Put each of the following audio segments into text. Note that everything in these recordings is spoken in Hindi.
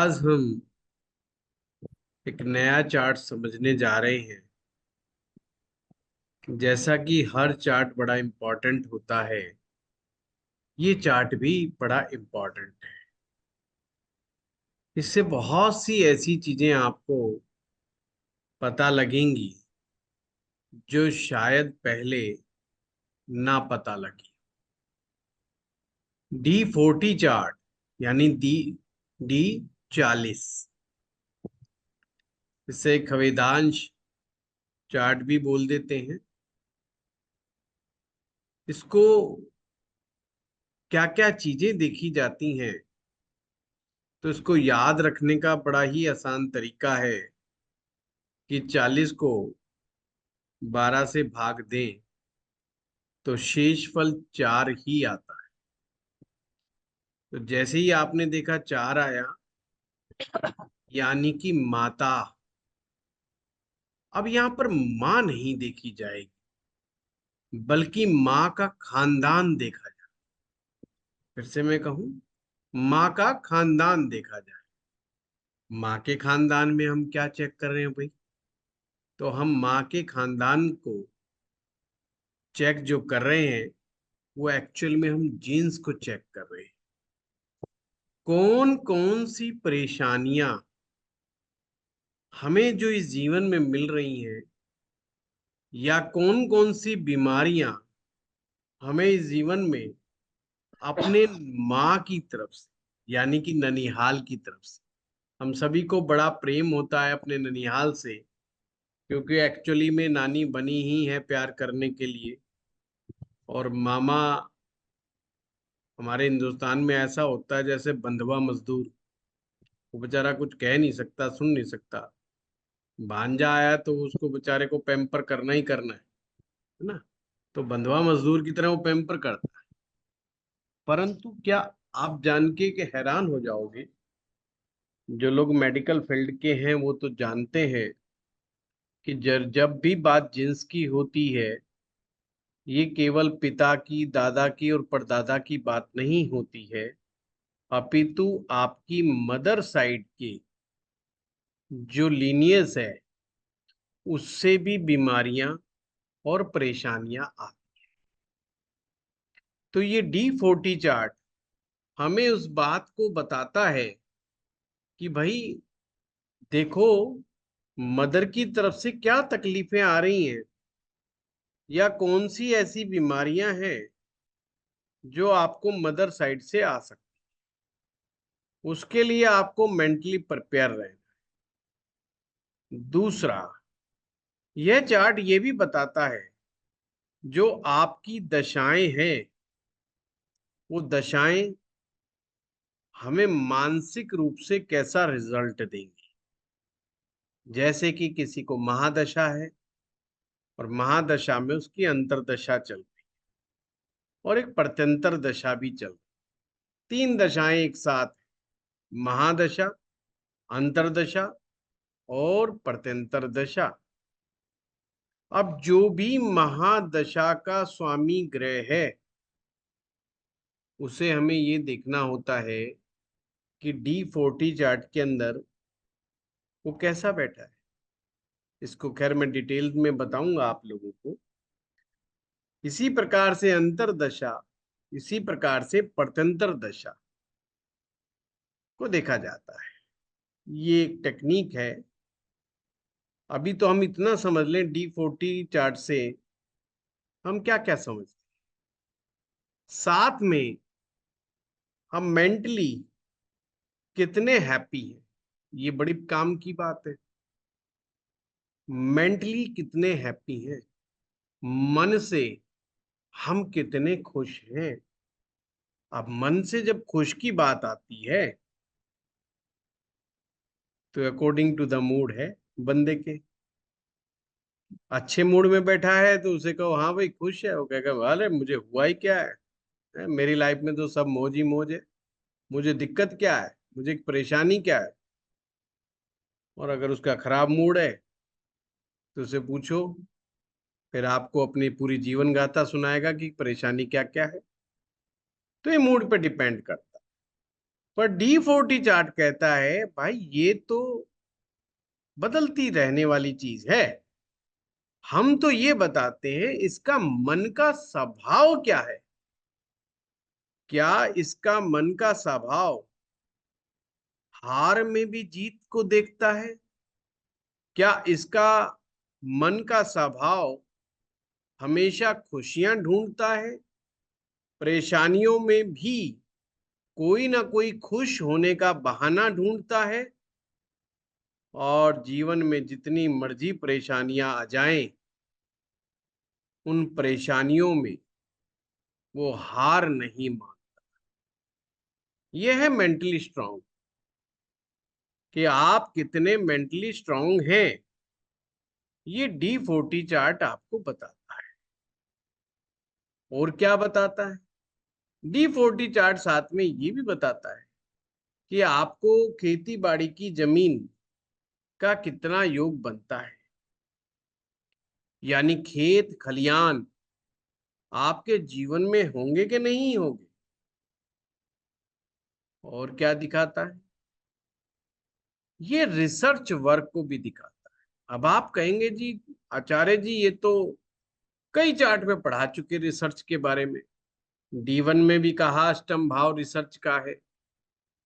आज हम एक नया चार्ट समझने जा रहे हैं। जैसा कि हर चार्ट बड़ा इम्पोर्टेंट होता है, ये चार्ट भी बड़ा इम्पोर्टेंट है। इससे बहुत सी ऐसी चीजें आपको पता लगेंगी जो शायद पहले ना पता लगी। D40 चार्ट यानी D40, इसे खवेदांश चार्ट भी बोल देते हैं। इसको क्या क्या चीजें देखी जाती हैं, तो इसको याद रखने का बड़ा ही आसान तरीका है कि 40 को 12 से भाग दें तो शेषफल 4 ही आता है। तो जैसे ही आपने देखा 4 आया, यानी कि माता। अब यहाँ पर माँ नहीं देखी जाएगी, बल्कि माँ का खानदान देखा जाए। फिर से मैं कहूँ, माँ का खानदान देखा जाए। माँ के खानदान में हम क्या चेक कर रहे हैं भाई? तो हम माँ के खानदान को चेक जो कर रहे हैं, वो एक्चुअल में हम जीन्स को चेक कर रहे हैं। कौन कौन सी परेशानियां हमें जो इस जीवन में मिल रही हैं, या कौन कौन सी बीमारियां हमें इस जीवन में अपने माँ की तरफ से, यानी कि ननिहाल की तरफ से। हम सभी को बड़ा प्रेम होता है अपने ननिहाल से, क्योंकि एक्चुअली में नानी बनी ही है प्यार करने के लिए। और मामा हमारे हिंदुस्तान में ऐसा होता है जैसे बंधुआ मजदूर। वो बेचारा कुछ कह नहीं सकता, सुन नहीं सकता। भांजा आया तो उसको बेचारे को पैम्पर करना ही करना है ना। तो बंधुआ मजदूर की तरह वो पैम्पर करता है। परंतु क्या आप जान के हैरान हो जाओगे, जो लोग मेडिकल फील्ड के हैं वो तो जानते हैं कि जब भी बात जिन्स की होती है, ये केवल पिता की, दादा की और परदादा की बात नहीं होती है, अपितु आपकी मदर साइड की जो लीनियस है, उससे भी बीमारियां और परेशानियां आती। तो ये D40 चार्ट हमें उस बात को बताता है कि भाई देखो, मदर की तरफ से क्या तकलीफें आ रही हैं, या कौन सी ऐसी बीमारियां हैं जो आपको मदर साइड से आ सकती। उसके लिए आपको मेंटली प्रिपेयर रहना। दूसरा, यह चार्ट ये भी बताता है जो आपकी दशाएं हैं, वो दशाएं हमें मानसिक रूप से कैसा रिजल्ट देंगी। जैसे कि किसी को महादशा है और महादशा में उसकी अंतरदशा चल रही है, और एक प्रत्यंतर दशा भी चल रही। तीन दशाएं एक साथ, महादशा, अंतरदशा और प्रत्यंतर दशा। अब जो भी महादशा का स्वामी ग्रह है, उसे हमें ये देखना होता है कि D40 चार्ट के अंदर वो कैसा बैठा है। इसको खैर मैं डिटेल में बताऊंगा आप लोगों को। इसी प्रकार से अंतरदशा, इसी प्रकार से प्रत्यंतर दशा को देखा जाता है। ये एक टेक्निक है। अभी तो हम इतना समझ लें, D40 चार्ट से हम क्या क्या समझते हैं। साथ में हम मेंटली कितने हैप्पी हैं, ये बड़ी काम की बात है। मेंटली कितने हैप्पी हैं, मन से हम कितने खुश हैं। अब मन से जब खुश की बात आती है, तो अकॉर्डिंग टू द मूड है बंदे के। अच्छे मूड में बैठा है तो उसे कहो हाँ भाई खुश है, वो कहेगा अरे मुझे हुआ ही क्या है, मेरी लाइफ में तो सब मौज ही मौज है, मुझे दिक्कत क्या है, मुझे परेशानी क्या है। और अगर उसका खराब मूड है तो उसे पूछो, फिर आपको अपनी पूरी जीवन गाथा सुनाएगा कि परेशानी क्या क्या है। तो ये मूड पे डिपेंड करता है। पर D40 चार्ट कहता है भाई ये तो बदलती रहने वाली चीज है। हम तो ये बताते हैं इसका मन का स्वभाव क्या है। क्या इसका मन का स्वभाव हार में भी जीत को देखता है? क्या इसका मन का स्वभाव हमेशा खुशियां ढूंढता है? परेशानियों में भी कोई ना कोई खुश होने का बहाना ढूंढता है? और जीवन में जितनी मर्जी परेशानियां आ जाएं, उन परेशानियों में वो हार नहीं मान। यह है मेंटली स्ट्रांग। कि आप कितने मेंटली स्ट्रांग हैं, ये D40 चार्ट आपको बताता है। और क्या बताता है? D40 चार्ट साथ में ये भी बताता है कि आपको खेती बाड़ी की जमीन का कितना योग बनता है। यानी खेत खलियान आपके जीवन में होंगे कि नहीं होंगे। और क्या दिखाता है? ये रिसर्च वर्क को भी दिखाता है। अब आप कहेंगे जी आचार्य जी ये तो कई चार्ट में पढ़ा चुके रिसर्च के बारे में। D1 में भी कहा अष्टम भाव रिसर्च का है,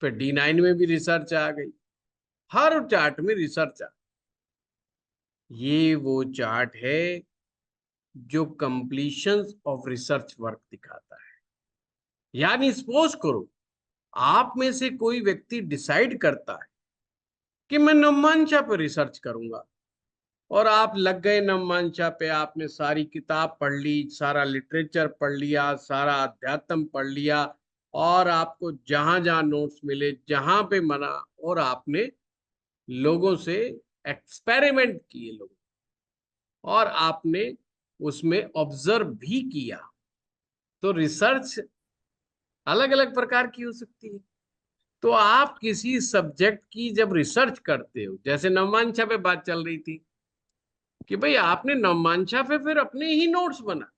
फिर D9 में भी रिसर्च आ गई। हर चार्ट में रिसर्च आ। ये वो चार्ट है जो कंप्लीशन ऑफ रिसर्च वर्क दिखाता है। यानी सपोज करो आप में से कोई व्यक्ति डिसाइड करता है कि मैं नवमांशा पर रिसर्च करूंगा, और आप लग गए नवमांशा पे। आपने सारी किताब पढ़ ली, सारा लिटरेचर पढ़ लिया, सारा अध्यात्म पढ़ लिया, और आपको जहां जहां नोट्स मिले, जहां पे मना, और आपने लोगों से एक्सपेरिमेंट किए लोग, और आपने उसमें ऑब्जर्व भी किया। तो रिसर्च अलग अलग प्रकार की हो सकती है। तो आप किसी सब्जेक्ट की जब रिसर्च करते हो, जैसे नवमांशा पे बात चल रही थी कि भाई आपने नवमांशा पे फिर अपने ही नोट्स बना,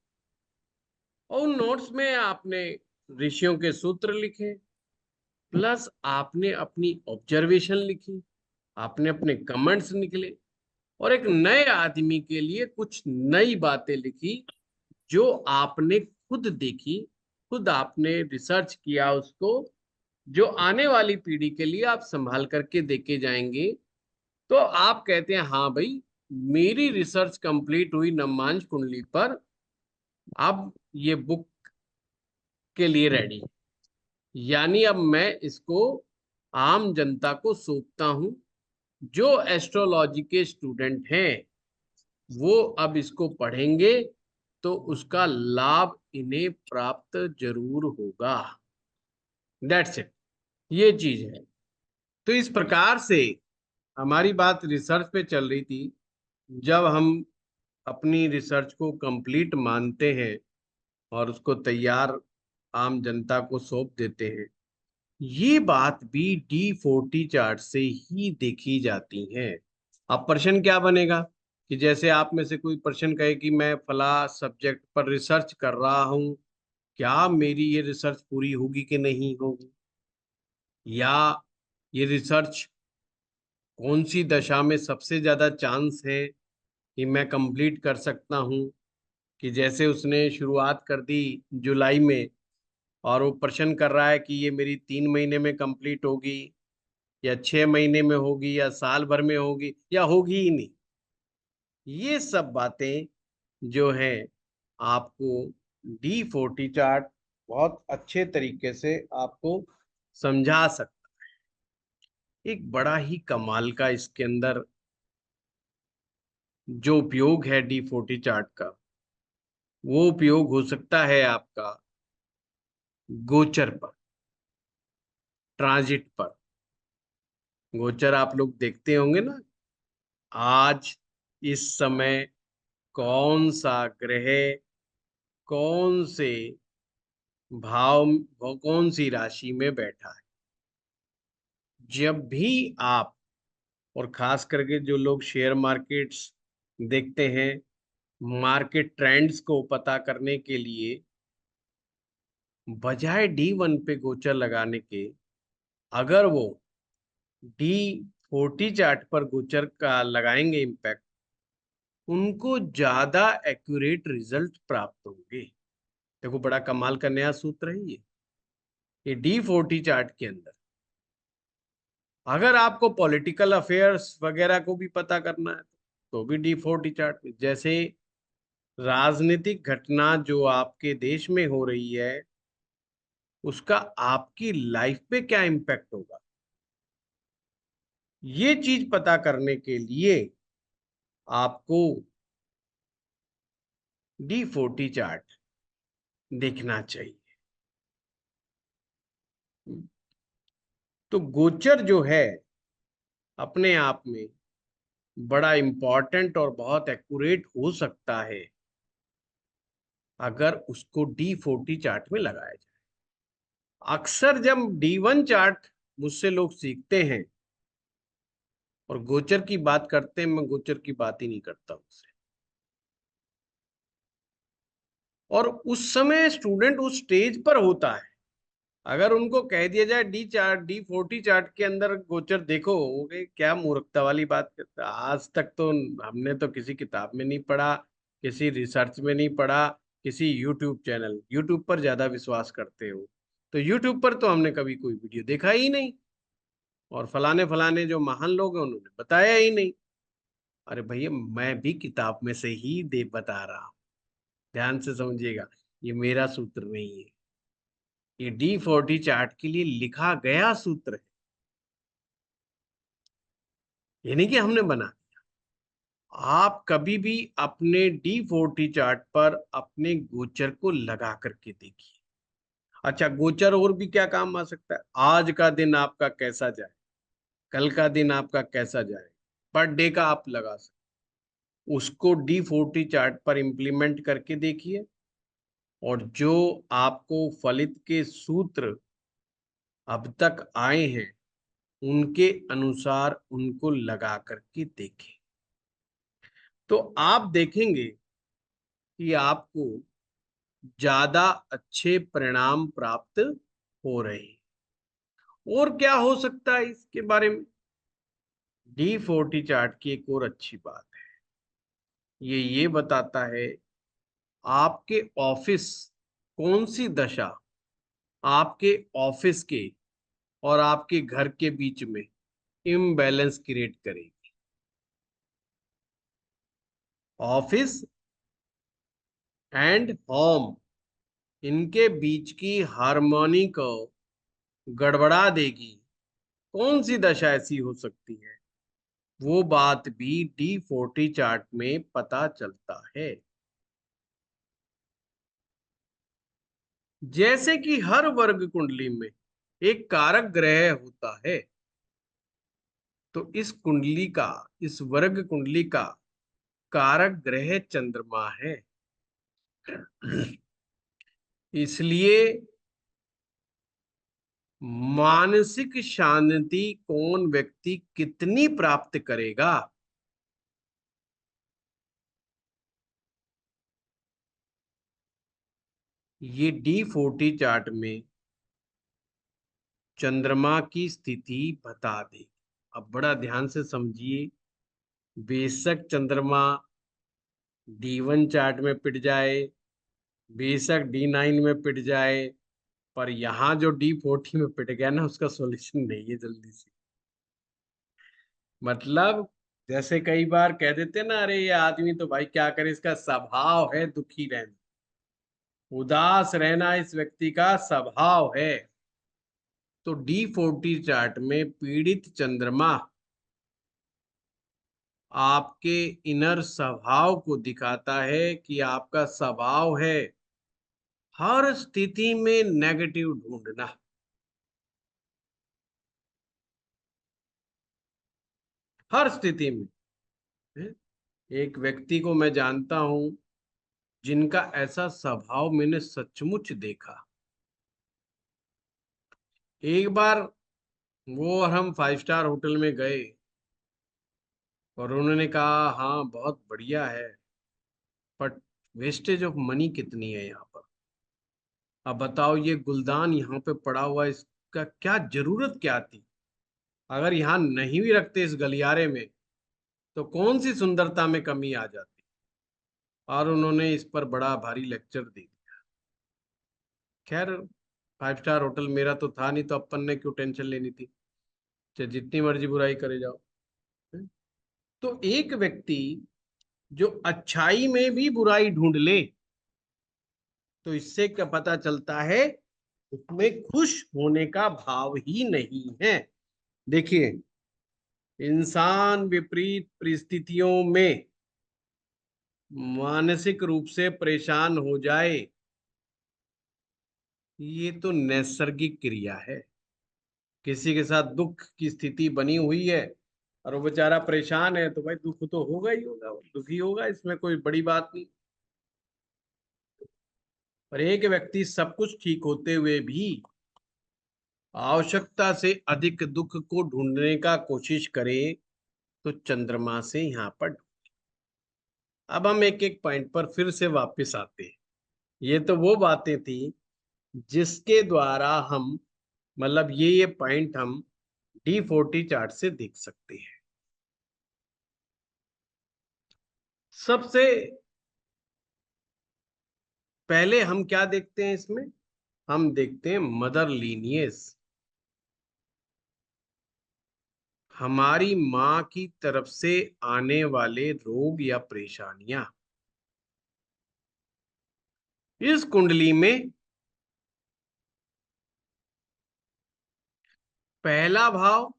और उन नोट्स में आपने ऋषियों के सूत्र लिखे, प्लस आपने अपनी ऑब्जर्वेशन लिखी, आपने अपने कमेंट्स निकले, और एक नए आदमी के लिए कुछ नई बातें लिखी जो आपने खुद देखी, खुद आपने रिसर्च किया उसको, जो आने वाली पीढ़ी के लिए आप संभाल करके देके जाएंगे। तो आप कहते हैं हाँ भाई मेरी रिसर्च कंप्लीट हुई नवमांश कुंडली पर, अब ये बुक के लिए रेडी। यानी अब मैं इसको आम जनता को सौंपता हूं। जो एस्ट्रोलॉजी के स्टूडेंट हैं वो अब इसको पढ़ेंगे तो उसका लाभ इन्हें प्राप्त जरूर होगा। That's it. ये चीज है। तो इस प्रकार से हमारी बात रिसर्च पे चल रही थी। जब हम अपनी रिसर्च को कंप्लीट मानते हैं और उसको तैयार आम जनता को सौंप देते हैं, ये बात भी D40 चार्ट से ही देखी जाती है। अब प्रश्न क्या बनेगा कि जैसे आप में से कोई प्रश्न कहे कि मैं फला सब्जेक्ट पर रिसर्च कर रहा हूं, क्या मेरी ये रिसर्च पूरी होगी कि नहीं होगी, या ये रिसर्च कौन सी दशा में सबसे ज्यादा चांस है कि मैं कंप्लीट कर सकता हूं। कि जैसे उसने शुरुआत कर दी जुलाई में, और वो प्रश्न कर रहा है कि ये मेरी 3 महीने में कंप्लीट होगी, या 6 महीने में होगी, या साल भर में होगी, या होगी ही नहीं। ये सब बातें जो है आपको D40 चार्ट बहुत अच्छे तरीके से आपको समझा सकता। एक बड़ा ही कमाल का इसके अंदर जो उपयोग है D40 चार्ट का, वो उपयोग हो सकता है आपका गोचर पर, ट्रांजिट पर। गोचर आप लोग देखते होंगे ना, आज इस समय कौन सा ग्रह कौन से भाव, कौन सी राशि में बैठा है। जब भी आप, और खास करके जो लोग शेयर मार्केट्स देखते हैं, मार्केट ट्रेंड्स को पता करने के लिए बजाय D1 पे गोचर लगाने के, अगर वो D40 चार्ट पर गोचर का लगाएंगे इम्पैक्ट, उनको ज्यादा एक्यूरेट रिजल्ट प्राप्त होंगे। देखो बड़ा कमाल का नया सूत्र है ये D40 चार्ट के अंदर अगर आपको पॉलिटिकल अफेयर्स वगैरह को भी पता करना है तो भी D40 चार्ट में, जैसे राजनीतिक घटना जो आपके देश में हो रही है उसका आपकी लाइफ पे क्या इम्पैक्ट होगा, ये चीज पता करने के लिए आपको D40 चार्ट देखना चाहिए। तो गोचर जो है अपने आप में बड़ा इंपॉर्टेंट और बहुत एक्यूरेट हो सकता है अगर उसको D40 चार्ट में लगाया जाए। अक्सर जब D1 चार्ट मुझसे लोग सीखते हैं और गोचर की बात करते हैं, मैं गोचर की बात ही नहीं करता उससे। और उस समय स्टूडेंट उस स्टेज पर होता है, अगर उनको कह दिया जाए D40 चार्ट के अंदर गोचर देखो, वो कहे क्या मूर्खता वाली बात करता है, आज तक तो हमने तो किसी किताब में नहीं पढ़ा, किसी रिसर्च में नहीं पढ़ा, किसी यूट्यूब पर ज्यादा विश्वास करते हो, तो यूट्यूब पर तो हमने कभी कोई वीडियो देखा ही नहीं, और फलाने फलाने जो महान लोग हैं उन्होंने बताया ही नहीं। अरे भैया मैं भी किताब में से ही दे बता रहा हूँ, ध्यान से समझिएगा, ये मेरा सूत्र नहीं है, ये D40 चार्ट के लिए लिखा गया सूत्र है, ये नहीं कि हमने बना। आप कभी भी अपने D40 चार्ट पर अपने गोचर को लगा करके देखिए। अच्छा, गोचर और भी क्या काम आ सकता है, आज का दिन आपका कैसा जाए, कल का दिन आपका कैसा जाए, पर डे का आप लगा सकते, उसको D40 चार्ट पर इंप्लीमेंट करके देखिए, और जो आपको फलित के सूत्र अब तक आए हैं उनके अनुसार उनको लगा करके देखें, तो आप देखेंगे कि आपको ज्यादा अच्छे परिणाम प्राप्त हो रहे हैं। और क्या हो सकता है इसके बारे में, D40 चार्ट की एक और अच्छी बात है, ये बताता है आपके ऑफिस कौन सी दशा आपके ऑफिस के और आपके घर के बीच में इम्बैलेंस क्रिएट करेगी। ऑफिस एंड होम, इनके बीच की हार्मोनी को गड़बड़ा देगी, कौन सी दशा ऐसी हो सकती है, वो बात भी D40 चार्ट में पता चलता है। जैसे कि हर वर्ग कुंडली में एक कारक ग्रह होता है, तो इस वर्ग कुंडली का कारक ग्रह चंद्रमा है। इसलिए मानसिक शांति कौन व्यक्ति कितनी प्राप्त करेगा, ये D40 चार्ट में चंद्रमा की स्थिति बता देगी। अब बड़ा ध्यान से समझिए, बेशक चंद्रमा D1 चार्ट में पिट जाए, बेशक D9 में पिट जाए, पर यहाँ जो D40 में पिट गया ना उसका सॉल्यूशन नहीं है जल्दी से। मतलब जैसे कई बार कह देते ना, अरे ये आदमी तो भाई क्या करे, इसका स्वभाव है दुखी रहना, उदास रहना इस व्यक्ति का स्वभाव है, तो D40 चार्ट में पीड़ित चंद्रमा आपके इनर स्वभाव को दिखाता है कि आपका स्वभाव है हर स्थिति में नेगेटिव ढूंढना। हर स्थिति में है? एक व्यक्ति को मैं जानता हूं जिनका ऐसा स्वभाव मैंने सचमुच देखा। एक बार वो और हम 5 स्टार होटल में गए और उन्होंने कहा हाँ बहुत बढ़िया है, बट वेस्टेज ऑफ मनी कितनी है यहाँ पर। अब बताओ, ये गुलदान यहाँ पे पड़ा हुआ है, का क्या जरूरत क्या थी? अगर यहाँ नहीं भी रखते इस गलियारे में तो कौन सी सुंदरता में कमी आ जाती। और उन्होंने इस पर बड़ा भारी लेक्चर दे दिया। खैर, 5 स्टार होटल मेरा तो था नहीं, तो अपन ने क्यों टेंशन लेनी थी, चाहे जितनी मर्जी बुराई करे जाओ। तो एक व्यक्ति जो अच्छाई में भी बुराई ढूंढ ले, तो इससे क्या पता चलता है, उसमें खुश होने का भाव ही नहीं है। देखिए, इंसान विपरीत परिस्थितियों में मानसिक रूप से परेशान हो जाए, ये तो नैसर्गिक क्रिया है। किसी के साथ दुख की स्थिति बनी हुई है और वो बेचारा परेशान है, तो भाई दुख तो होगा ही होगा, वो दुखी होगा, इसमें कोई बड़ी बात नहीं। पर एक व्यक्ति सब कुछ ठीक होते हुए भी आवश्यकता से अधिक दुख को ढूंढने का कोशिश करे, तो चंद्रमा से यहाँ पर। अब हम एक एक पॉइंट पर फिर से वापस आते हैं। ये तो वो बातें थी जिसके द्वारा हम, मतलब ये पॉइंट हम D40 चार्ट से देख सकते हैं। सबसे पहले हम क्या देखते हैं इसमें, हम देखते हैं मदर लीनियस। हमारी माँ की तरफ से आने वाले रोग या परेशानियां। इस कुंडली में पहला भाव,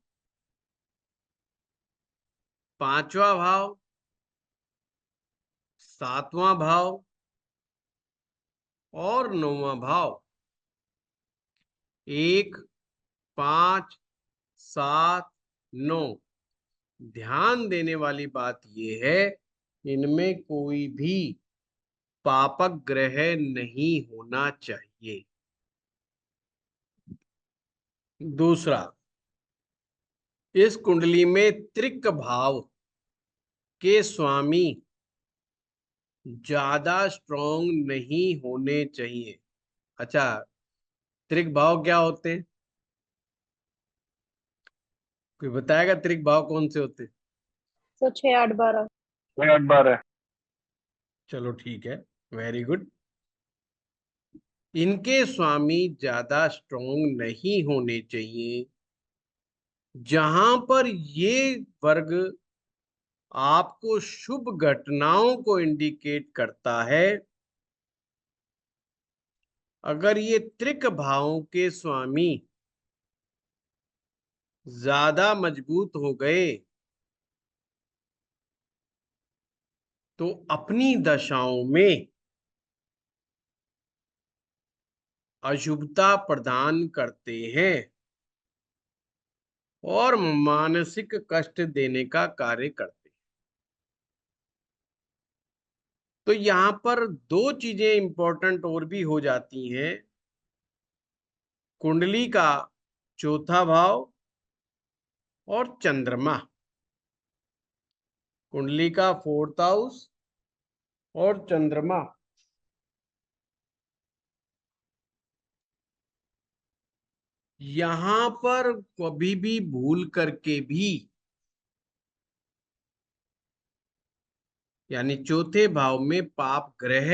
पांचवा भाव, सातवां भाव और नौवां भाव, 1, 5, 7, 9। ध्यान देने वाली बात यह है, इनमें कोई भी पापक ग्रह नहीं होना चाहिए। दूसरा, इस कुंडली में त्रिक भाव के स्वामी ज्यादा स्ट्रॉन्ग नहीं होने चाहिए। अच्छा, त्रिक भाव क्या होते हैं? कोई बताएगा त्रिक भाव कौन से होते हैं? तो 6, 8, 12। 8, 12। चलो ठीक है, वेरी गुड। इनके स्वामी ज्यादा स्ट्रॉन्ग नहीं होने चाहिए। जहां पर ये वर्ग आपको शुभ घटनाओं को इंडिकेट करता है, अगर ये त्रिक भावों के स्वामी ज्यादा मजबूत हो गए, तो अपनी दशाओं में अशुभता प्रदान करते हैं और मानसिक कष्ट देने का कार्य करते हैं। तो यहां पर दो चीजें इंपॉर्टेंट और भी हो जाती हैं। कुंडली का चौथा भाव और चंद्रमा। कुंडली का 4th हाउस और चंद्रमा, यहां पर कभी भी भूल करके भी, यानी चौथे भाव में पाप ग्रह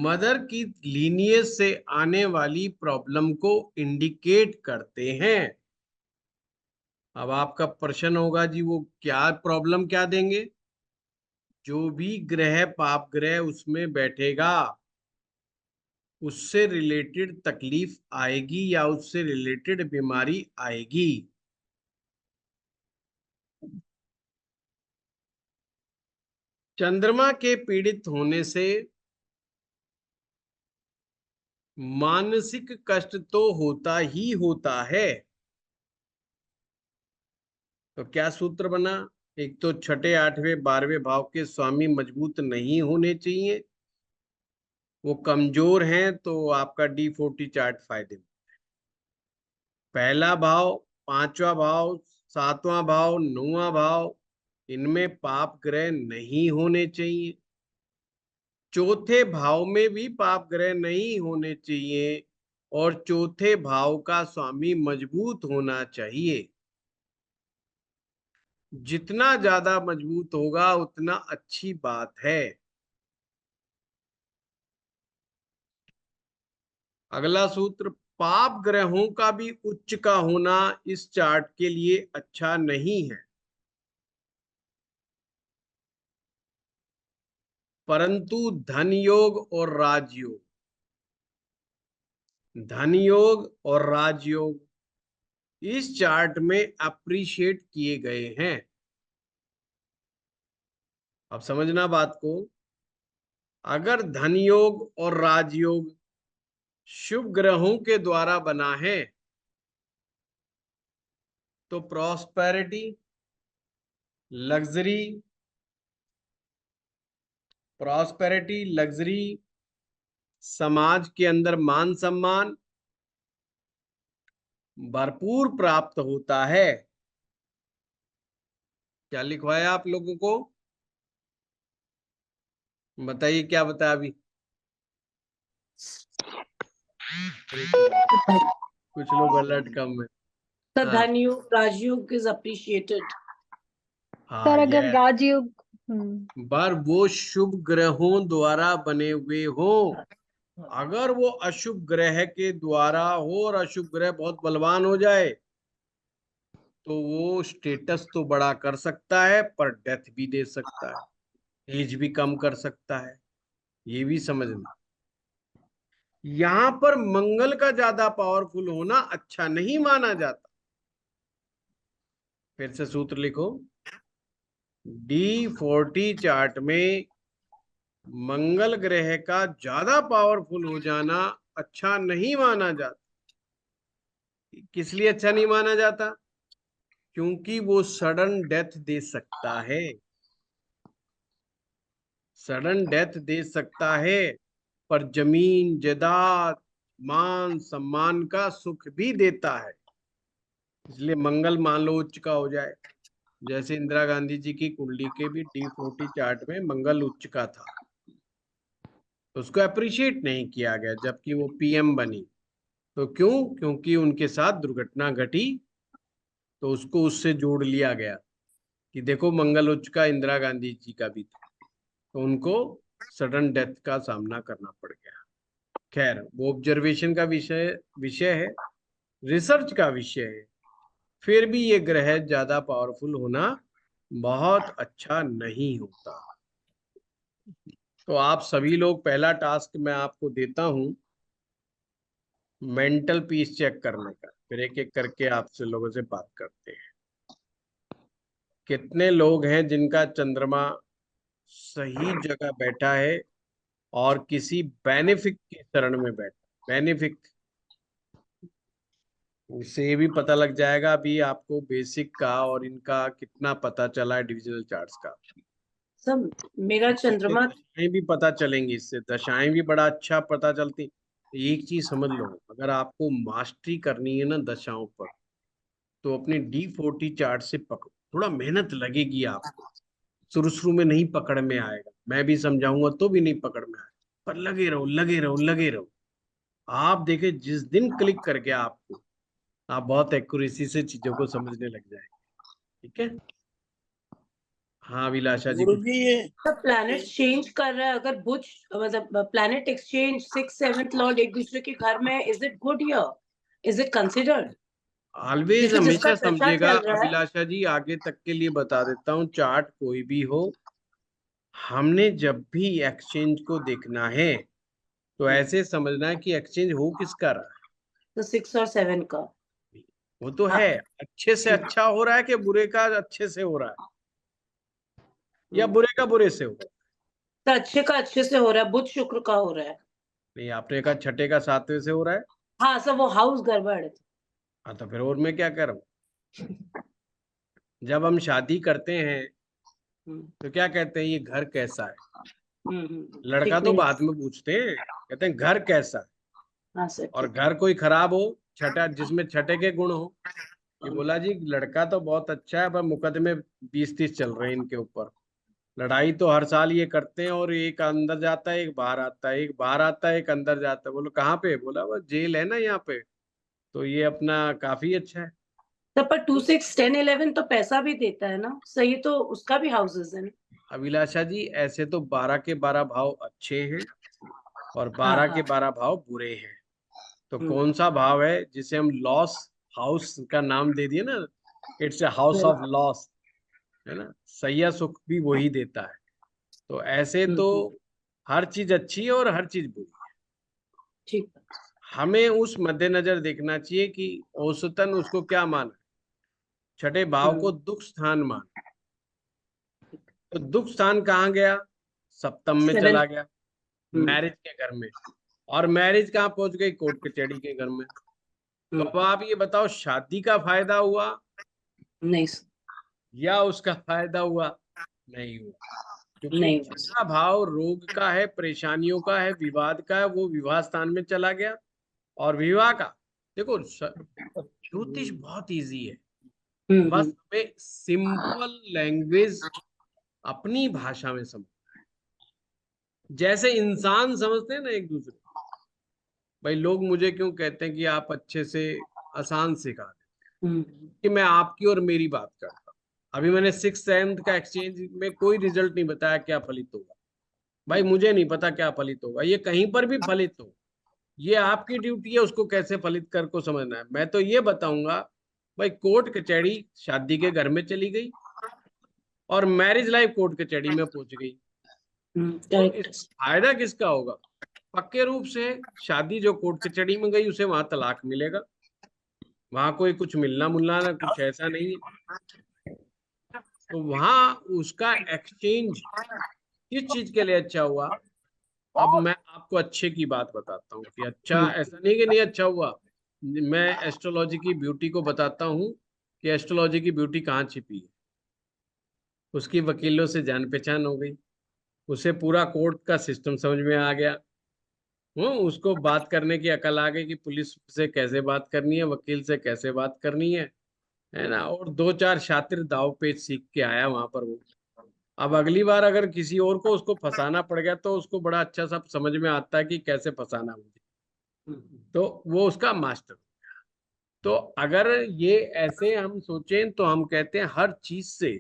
मदर की लीनियज से आने वाली प्रॉब्लम को इंडिकेट करते हैं। अब आपका प्रश्न होगा जी, वो क्या प्रॉब्लम क्या देंगे? जो भी ग्रह पाप ग्रह उसमें बैठेगा, उससे रिलेटेड तकलीफ आएगी या उससे रिलेटेड बीमारी आएगी। चंद्रमा के पीड़ित होने से मानसिक कष्ट तो होता ही होता है। तो क्या सूत्र बना? एक तो छठे, आठवें, 12वें भाव के स्वामी मजबूत नहीं होने चाहिए, वो कमजोर हैं, तो आपका D40 चार्ट फायदे में। पहला भाव, पांचवा भाव, सातवां भाव, नौवां भाव, इनमें पाप ग्रह नहीं होने चाहिए। चौथे भाव में भी पाप ग्रह नहीं होने चाहिए। और चौथे भाव का स्वामी मजबूत होना चाहिए। जितना ज्यादा मजबूत होगा उतना अच्छी बात है। अगला सूत्र, पाप ग्रहों का भी उच्च का होना इस चार्ट के लिए अच्छा नहीं है, परंतु धन योग और राजयोग, धन योग और राजयोग इस चार्ट में अप्रिशिएट किए गए हैं। अब समझना बात को, अगर धन योग और राजयोग शुभ ग्रहों के द्वारा बना है तो प्रॉस्पेरिटी, लग्जरी, लग्जरी, समाज के अंदर मान सम्मान भरपूर प्राप्त होता है। क्या लिखवाया आप लोगों को? बताइए क्या बताया अभी? कुछ लोग अलर्ट कम है। The हाँ Dhanyu Rajयोग is appreciated. हाँ, सर अगर ये राजयोग बार वो शुभ ग्रहों द्वारा बने हुए हो। अगर वो अशुभ ग्रह के द्वारा हो और अशुभ ग्रह बहुत बलवान हो जाए तो वो स्टेटस तो बड़ा कर सकता है पर डेथ भी दे सकता है, एज भी कम कर सकता है, ये भी समझना। यहां पर मंगल का ज्यादा पावरफुल होना अच्छा नहीं माना जाता। फिर से सूत्र लिखो, D40 चार्ट में मंगल ग्रह का ज्यादा पावरफुल हो जाना अच्छा नहीं माना जाता। किस लिए अच्छा नहीं माना जाता? क्योंकि वो सडन डेथ दे सकता है, सडन डेथ दे सकता है, पर जमीन जायदाद मान सम्मान का सुख भी देता है। इसलिए मंगल मान लो उच्च का हो जाए, जैसे इंदिरा गांधी जी की कुंडली के भी D40 चार्ट में मंगल उच्च का था, उसको अप्रिशिएट नहीं किया गया जबकि वो PM बनी। तो क्यों? क्योंकि उनके साथ दुर्घटना घटी तो उसको उससे जोड़ लिया गया कि देखो मंगल उच्च का इंदिरा गांधी जी का भी था, तो उनको सडन डेथ का सामना करना पड़ गया। खैर वो ऑब्जर्वेशन का विषय विषय है, रिसर्च का विषय है। फिर भी ये ग्रह ज्यादा पावरफुल होना बहुत अच्छा नहीं होता। तो आप सभी लोग, पहला टास्क मैं आपको देता हूं मेंटल पीस चेक करने का, फिर एक एक करके आपसे लोगों से बात करते हैं। कितने लोग हैं जिनका चंद्रमा सही जगह बैठा है और किसी बेनिफिक के चरण में बैठा? बेनिफिक, उससे ये भी पता लग जाएगा अभी आपको बेसिक का और इनका कितना पता चला है डिविजनल चार्ट्स का। सब मेरा चंद्रमा दशाएं भी पता चलेंगी इससे, दशाएं भी बड़ा अच्छा पता चलती। एक चीज समझ लो, अगर आपको मास्टरी करनी है ना दशाओं पर, तो अपने D40 चार्ट से पकड़ो। थोड़ा मेहनत लगेगी आपको, शुरू शुरू में नहीं पकड़ में आएगा, मैं भी समझाऊंगा तो भी नहीं पकड़ में आएगा, पर लगे रहो लगे रहो लगे रहो। आप देखे जिस दिन क्लिक करके आपको, आप बहुत एक्यूरेसी से चीजों को समझने लग जाएंगे। ठीक है? हाँ अभिलाषा जी कुछ। गुरुजी ये सब प्लैनेट चेंज कर रहा है। अगर बुध मतलब planet exchange 6th 7th Lord एक दूसरे के घर में, is it good here? Is it considered? Always जैसे जिसका हमेशा दशा समझेगा चल रहा है, अभिलाषा जी, आगे तक के लिए बता देता हूँ, चार्ट कोई भी हो, हमने जब भी एक्सचेंज को देखना है तो ऐसे समझना है कि एक्सचेंज हो किसका रहा तो 6 और 7 का। है। वो तो हाँ। है, अच्छे से अच्छा हो रहा है कि बुरे का अच्छे से हो रहा है, या बुरे का बुरे से हो रहा है? तो अच्छे का अच्छे से हो रहा है, बुध शुक्र का हो रहा है। नहीं, आपने कहा छठे का सातवें से हो रहा है। हाँ सब वो हाउस गड़बड़ है। हाँ तो फिर और मैं क्या कर रहा हूँ? जब हम शादी करते हैं तो क्या कहते हैं, ये घर कैसा है? लड़का तो बाद में पूछते हैं, कहते हैं घर कैसा है। हाँ सर और ठीक। घर कोई खराब हो, छठा जिसमें छठे के गुण हो, ये बोला जी लड़का तो बहुत अच्छा है पर मुकदमे 20-30 चल रहे हैं इनके ऊपर, लड़ाई तो हर साल ये करते हैं, और एक अंदर जाता है एक बाहर आता है, एक बाहर आता है एक अंदर जाता है। बोलो कहाँ पे? बोला वो जेल है ना यहाँ पे। तो ये अपना काफी अच्छा है। तब पर 2, 6, 10, 11 तो पैसा भी देता है ना, सही, तो उसका भी हाउसेस है ना। अभिलाषा जी, ऐसे तो 12 के 12 भाव अच्छे हैं और हाँ 12 के हाँ। 12 भाव बुरे हैं। तो हम्म, कौन सा भाव है जिसे हम लॉस हाउस का नाम दे दिए ना? It's a house of loss, है ना? सैया सुख भी वही देता है। तो ऐसे हम्म, तो हम्म, हर चीज अच्छी है और हर चीज बुरी है। ठीक है। हमें उस मद्देनजर देखना चाहिए कि औसतन उसको क्या माना। छठे भाव को हम्म, दुख स्थान मान, तो दुख स्थान कहाँ गया? सप्तम में 7। चला गया, मैरिज के घर में। और मैरिज कहाँ पहुंच गई? कोर्ट कचहरी के घर में। तो अब आप ये बताओ, शादी का फायदा हुआ नहीं या उसका फायदा हुआ? नहीं हुआ, क्योंकि नहीं हुआ सर। छठा भाव रोग का है, परेशानियों का है, विवाद का है, वो विवाह स्थान में चला गया। और विवाह का, देखो ज्योतिष बहुत इजी है। बस हम्म। हमें सिंपल लैंग्वेज अपनी भाषा में समझ, जैसे इंसान समझते हैं ना एक दूसरे। भाई लोग मुझे क्यों कहते हैं कि आप अच्छे से आसान सिखा दें? हम्म, कि मैं आपकी और मेरी बात करता हूँ। अभी मैंने 6th 7th का एक्सचेंज में कोई रिजल्ट नहीं बताया क्या फलित होगा। भाई मुझे नहीं पता क्या फलित होगा, ये कहीं पर भी फलित हो, ये आपकी ड्यूटी है उसको कैसे फलित कर को समझना है। मैं तो ये बताऊंगा, भाई कोर्ट कचहरी शादी के घर में चली गई और मैरिज लाइफ कोर्ट कचहरी में पहुंच गई। तो इस करेक्ट। फायदा किसका होगा? पक्के रूप से शादी जो कोर्ट कचहरी में गई उसे वहां तलाक मिलेगा। वहां कोई कुछ मिलना मुलना ना कुछ ऐसा नहीं है। तो वहां उसका एक्सचेंज किस चीज के लिए अच्छा हुआ? अब मैं आपको अच्छे की बात बताता हूँ कि अच्छा, ऐसा नहीं कि नहीं अच्छा हुआ। मैं एस्ट्रोलॉजी की ब्यूटी को बताता हूँ कि एस्ट्रोलॉजी की ब्यूटी कहाँ छिपी है। उसकी वकीलों से जान पहचान हो गई, उसे पूरा कोर्ट का सिस्टम समझ में आ गया। उसको बात करने की अकल आ गई कि पुलिस से कैसे बात करनी है, वकील से कैसे बात करनी है ना? और 2 4 शातिर दाव पेच सीख के आया वहां पर वो। अब अगली बार अगर किसी और को उसको फंसाना पड़ गया तो उसको बड़ा अच्छा सा समझ में आता है कि कैसे फंसाना मुझे। तो वो उसका मास्टर। तो अगर ये ऐसे हम सोचें तो हम कहते हैं हर चीज से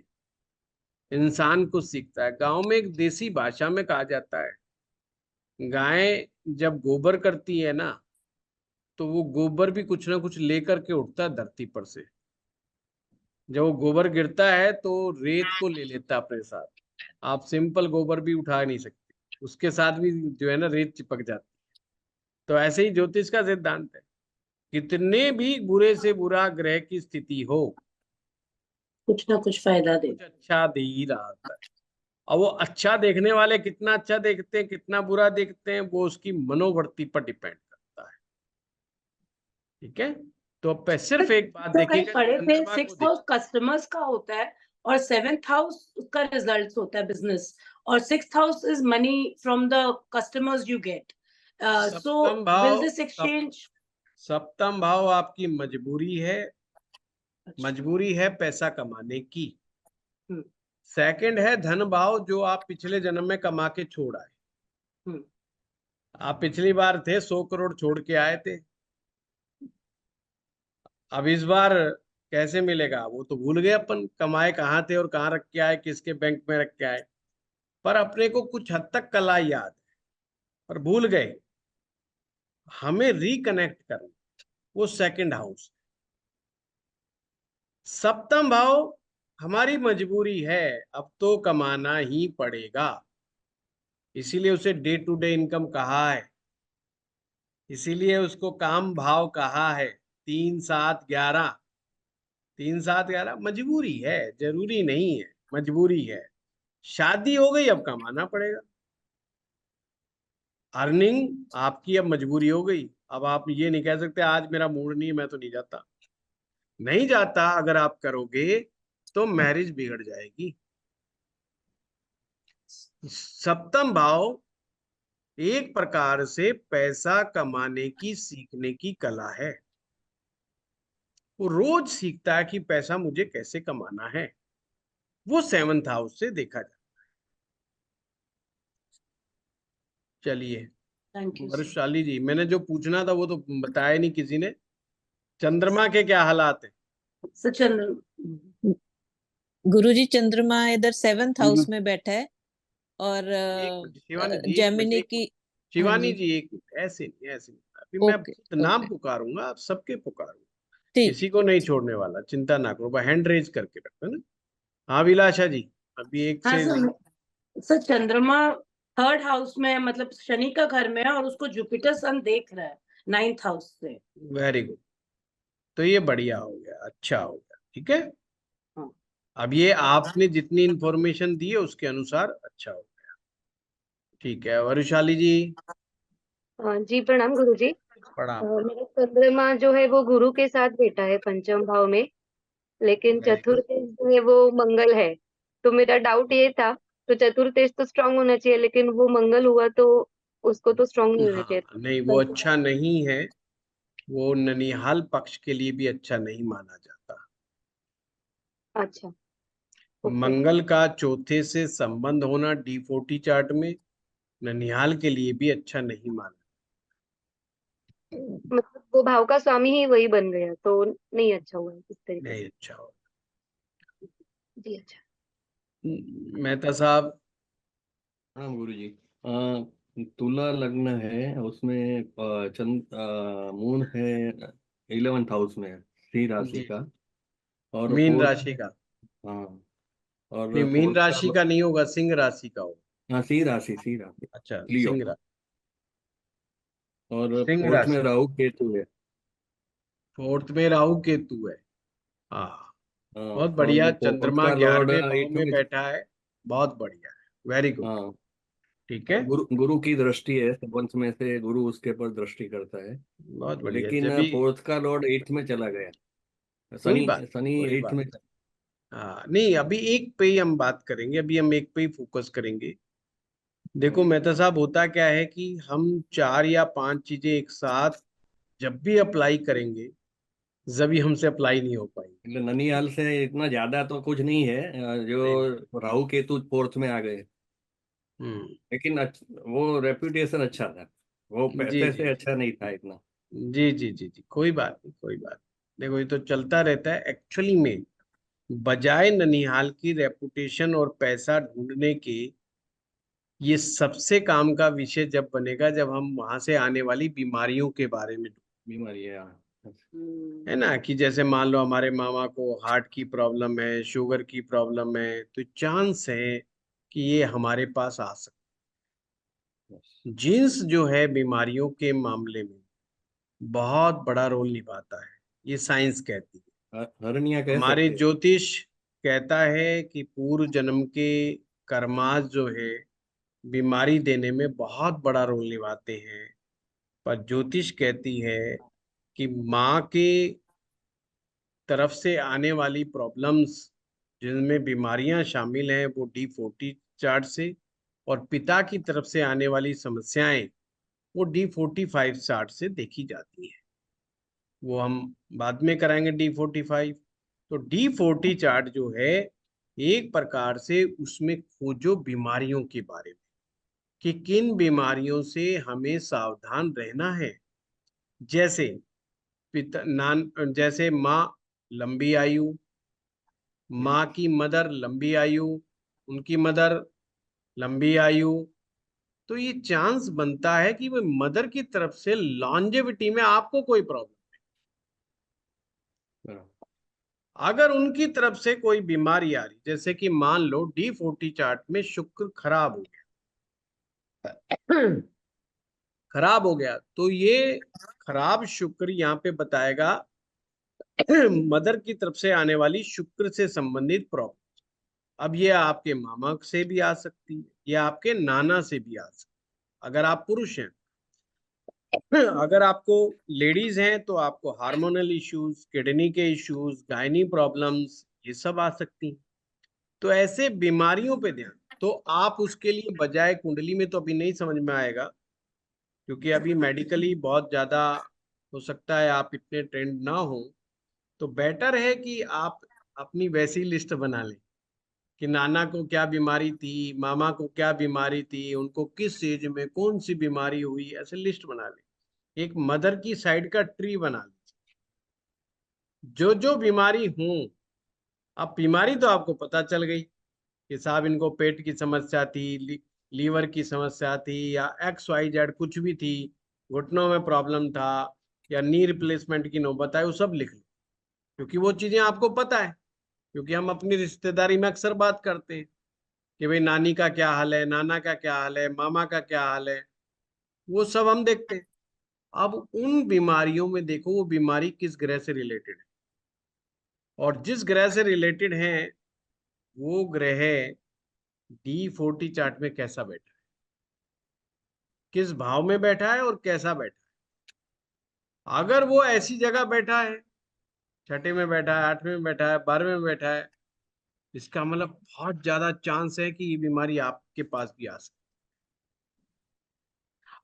इंसान को सीखता है। गांव में एक देसी भाषा में कहा जाता है, गाय जब गोबर करती है ना, तो वो गोबर भी कुछ ना कुछ लेकर के उठता है धरती पर से। जब वो गोबर गिरता है तो रेत को ले लेता है अपने साथ। आप सिंपल गोबर भी उठा नहीं सकते, उसके साथ भी जो है ना रेत चिपक जाती है। तो ऐसे ही ज्योतिष का सिद्धांत है, कितने भी बुरे से बुरा ग्रह की स्थिति हो, कुछ ना कुछ फायदा दे। कुछ अच्छा दे ही रहा होता है। और वो अच्छा देखने वाले कितना अच्छा देखते हैं कितना बुरा देखते हैं, वो उसकी मनोवृत्ति पर डिपेंड करता है। ठीक है? तो अब पे सिर्फ एक बात तो कहीं देखिएगा कि पढ़े थे चंद्रमा को 6th हाउस देखिए। कस्टमर्स का होता है और 7th हाउस उसका रिजल्ट होता है बिजनेस, और 6th house is money from the customers you get. So सप्तम विल भाव दिस एक्सचेंज। सप्तम भाव आपकी मजबूरी है, अच्छा। मजबूरी है पैसा कमाने की। हम्म, सेकंड है धन भाव, जो आप पिछले जन्म में कमा के छोड़ आए। हम्म, आप पिछली बार थे 100 करोड़ छोड़ के आए थे, अब इस बार कैसे मिलेगा? वो तो भूल गए अपन कमाए कहाँ थे और कहाँ रख के आए, किसके बैंक में रख के आए। पर अपने को कुछ हद तक कला याद है, पर भूल गए। हमें रिकनेक्ट करना, वो सेकंड हाउस। सप्तम भाव हमारी मजबूरी है, अब तो कमाना ही पड़ेगा, इसीलिए उसे डे टू डे इनकम कहा है, इसीलिए उसको काम भाव कहा है। 3 7 11, 3 7 11 मजबूरी है, जरूरी नहीं है, मजबूरी है। शादी हो गई अब कमाना पड़ेगा। अर्निंग आपकी अब मजबूरी हो गई। अब आप ये नहीं कह सकते आज मेरा मूड नहीं है मैं तो नहीं जाता। नहीं जाता अगर आप करोगे तो मैरिज बिगड़ जाएगी। सप्तम भाव एक प्रकार से पैसा कमाने की सीखने की कला है। वो रोज सीखता है कि पैसा मुझे कैसे कमाना है। वो 7th हाउस से देखा जाए। चलिए थैंक यू। वरुशाली जी, मैंने जो पूछना था वो तो बताया नहीं किसी ने। चंद्रमा के क्या हालात है? चंद्र गुरुजी चंद्रमा इधर 7th हाउस में बैठा है और एक मिनट शिवानी जी, एक मिनट, जेमिनी एक की। मिनट। हाँ शिवानी जी। जी एक मिनट, ऐसे नहीं, ऐसे नहीं, अभी मैं ओके नाम ओके पुकारूंगा, आप सबके पुकारूंगा, ठीक। किसी को नहीं छोड़ने वाला, चिंता ना करो, हैंड रेज करके रखो ना। हाँ विलाशा जी, अभी एक हाँ से। सर चंद्रमा 3rd हाउस में है, मतलब शनि का घर में है और उसको जुपिटर सन देख रहा है 9th हाउस से। वेरी गुड, तो ये बढ़िया हो गया, अच्छा हो गया, ठीक है। हाँ। अब ये आपने जितनी इंफॉर्मेशन दी है उसके अनुसार अच्छा हो गया, ठीक है। वरुशाली जी हाँ जी, प्रणाम गुरुजी। प्रणाम। मेरा चंद्रमा जो है वो गुरु के साथ बैठा है पंचम भाव में, लेकिन वेरी गुड। चतुर्थ जो है वो मंगल है। तो मेरा डाउट ये था, तो चतुर्थ तो स्ट्रांग होना चाहिए, लेकिन वो मंगल हुआ तो उसको तो स्ट्रांग नहीं होना हाँ चाहिए। नहीं, वो अच्छा नहीं है, वो ननिहाल पक्ष के लिए भी अच्छा नहीं माना जाता। अच्छा। ओके। मंगल का चौथे से संबंध होना D40 चार्ट में ननिहाल के लिए भी अच्छा नहीं माना। मतलब वो भाव का स्वामी ही वही बन गया तो नहीं अच्छा हुआ इस तरीके नहीं से। अच्छा हो। जी अच्छा। मेहता साहब। हाँ गुरु जी। तुला लग्न है, उसमें मून है 11th हाउस में, सिंह राशि जी का। और मीन फोर्थ। राशि का? हाँ। नहीं, और मीन फोर्थ राशि का नहीं होगा, सिंह राशि का होगा। हाँ, सिंह राशि, सिंह राशि। अच्छा, लियो। सिंह राशि। और सिंह फोर्थ में राशि, राहु केतु है। फोर्थ में राहु केतु है। हाँ, हाँ। बहुत और बढ़िया, फोर्थ चंद्रमा का लॉर्ड 11वें भाव 8 में में। बैठा है, बहुत बढ़िया है, वेरी गुड, हाँ। ठीक और है, गुरु गुरु की दृष्टि है, पंच में से गुरु उसके पर दृष्टि करता है। बहुत बढ़िया। जब लेकिन भी फोर्थ का लॉर्ड 8 में चला गया। कोई शनि बात शनि कोई 8 बात में। हाँ नहीं, अभी एक पे ही हम बात करेंगे, अभी हम एक पे ही फोकस करेंगे। देखो मेहता साहब, होता क्या है कि हम 4 या 5 चीजें एक साथ जब भी अप्लाई करेंगे, जब भी हमसे अप्लाई नहीं हो पाएंगी। मतलब ननिहाल से इतना ज्यादा तो कुछ नहीं है, नहीं नहीं। जो राहु केतु फोर्थ में आ गए। हम्म। लेकिन वो रेप्यूटेशन अच्छा था, वो जी पैसे जी से अच्छा नहीं था इतना। जी जी जी जी, कोई बात नहीं, कोई बात नहीं। देखो ये तो चलता रहता है एक्चुअली में। बजाय ननिहाल की रेपुटेशन और पैसा ढूंढने के, ये सबसे काम का विषय जब बनेगा जब हम वहां से आने वाली बीमारियों के बारे में, बीमारी है, हाँ। है ना, कि जैसे मान लो हमारे मामा को हार्ट की प्रॉब्लम है, शुगर की प्रॉब्लम है, तो चांस है कि ये हमारे पास आ सकते। जीन्स जो है बीमारियों के मामले में बहुत बड़ा रोल निभाता है, ये साइंस कहती है। हर्निया कह हमारे सकते हैं। ज्योतिष कहता है कि पूर्व जन्म के कर्मास जो है बीमारी देने में बहुत बड़ा रोल निभाते हैं। पर ज्योतिष कहती है कि माँ के तरफ से आने वाली प्रॉब्लम्स जिनमें बीमारियां शामिल हैं वो D40 चार्ट से, और पिता की तरफ से आने वाली समस्याएं वो D45 चार्ट से देखी जाती हैं। वो हम बाद में कराएंगे D45। तो D40 चार्ट जो है, एक प्रकार से उसमें खोजो बीमारियों के बारे में कि किन बीमारियों से हमें सावधान रहना है। जैसे पिता नान जैसे माँ लंबी आयु, माँ की मदर लंबी आयु, उनकी मदर लंबी आयु, तो ये चांस बनता है कि वो मदर की तरफ से लॉन्जेविटी में आपको कोई प्रॉब्लम, हाँ। अगर उनकी तरफ से कोई बीमारी आ रही, जैसे कि मान लो D40 चार्ट में शुक्र खराब हो गया, खराब हो गया, तो ये खराब शुक्र यहाँ पे बताएगा मदर की तरफ से आने वाली शुक्र से संबंधित प्रॉब्लम। अब ये आपके मामा से भी आ सकती है, या आपके नाना से भी आ सकती है अगर आप पुरुष हैं। अगर आपको लेडीज हैं तो आपको हार्मोनल इश्यूज, किडनी के इश्यूज, गायनी प्रॉब्लम्स, ये सब आ सकती हैं। तो ऐसे बीमारियों पे ध्यान, तो आप उसके लिए बजाय कुंडली में तो अभी नहीं समझ में आएगा, क्योंकि अभी मेडिकली बहुत ज्यादा हो सकता है आप इतने ट्रेंड ना हो। तो बेटर है कि आप अपनी वैसी लिस्ट बना लें कि नाना को क्या बीमारी थी, मामा को क्या बीमारी थी, उनको किस एज में कौन सी बीमारी हुई, ऐसे लिस्ट बना ले। एक मदर की साइड का ट्री बना लीजिए, जो जो बीमारी हूं। अब बीमारी तो आपको पता चल गई कि साहब इनको पेट की समस्या थी, लीवर की समस्या थी, या XYZ कुछ भी थी, घुटनों में प्रॉब्लम था, या नी रिप्लेसमेंट की नौबत है, वो सब लिख लो, क्योंकि वो चीजें आपको पता है। क्योंकि हम अपनी रिश्तेदारी में अक्सर बात करते हैं कि भाई नानी का क्या हाल है, नाना का क्या हाल है, मामा का क्या हाल है, वो सब हम देखते हैं। अब उन बीमारियों में देखो वो बीमारी किस ग्रह से रिलेटेड है, और जिस ग्रह से रिलेटेड है वो ग्रह D40 चार्ट में कैसा बैठा है, किस भाव में बैठा है और कैसा बैठा है। अगर वो ऐसी जगह बैठा है, छठे में बैठा है, आठवें में बैठा है, 12वें में बैठा है, इसका मतलब बहुत ज्यादा चांस है कि ये बीमारी आपके पास भी आ सकती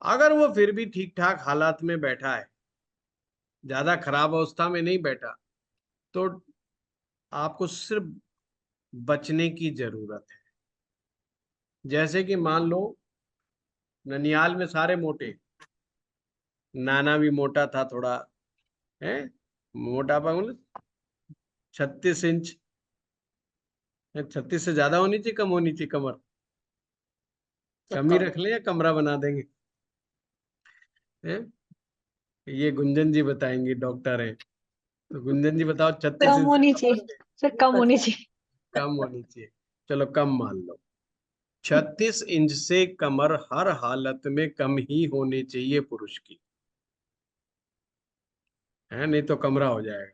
है। अगर वो फिर भी ठीक ठाक हालात में बैठा है, ज्यादा खराब अवस्था में नहीं बैठा, तो आपको सिर्फ बचने की जरूरत है। जैसे कि मान लो ननियाल में सारे मोटे, नाना भी मोटा था थोड़ा, है मोटापा मतलब 36 इंच, 36 से ज्यादा होनी चाहिए, कम होनी चाहिए कमर, कम ही कम। रख ले या कमरा बना देंगे, हैं? ये गुंजन जी बताएंगे, डॉक्टर हैं, तो गुंजन जी बताओ 36 कम इंच से होनी कम चाहिए होनी चाहिए? सर, कम होनी चाहिए। कम होनी चाहिए, चलो कम मान लो। 36 इंच से कमर हर हालत में कम ही होनी चाहिए पुरुष की, है, नहीं तो कमरा हो जाएगा।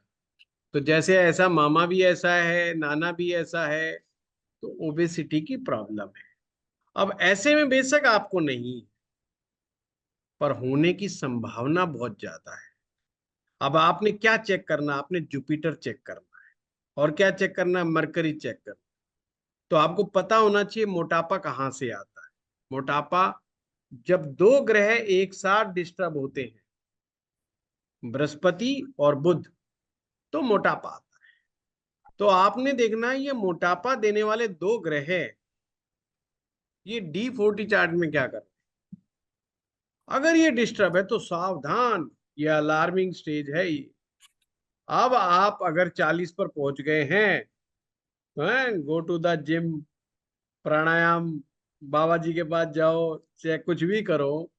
तो जैसे ऐसा मामा भी ऐसा है, नाना भी ऐसा है, तो ओबेसिटी की प्रॉब्लम है। अब ऐसे में बेशक आपको नहीं, पर होने की संभावना बहुत ज्यादा है। अब आपने क्या चेक करना, आपने जुपिटर चेक करना है, और क्या चेक करना है, मरकरी चेक करना। तो आपको पता होना चाहिए मोटापा कहाँ से आता है। मोटापा जब दो ग्रह एक साथ डिस्टर्ब होते हैं, बृहस्पति और बुध, तो मोटापा आता है। तो आपने देखना है ये मोटापा देने वाले दो ग्रह ये D40 चार्ट में क्या कर रहे हैं। अगर ये डिस्टर्ब है तो सावधान, ये अलार्मिंग स्टेज है ये। अब आप अगर 40 पर पहुंच गए हैं, गो टू द जिम, प्राणायाम, बाबा जी के पास जाओ, चाहे कुछ भी करो,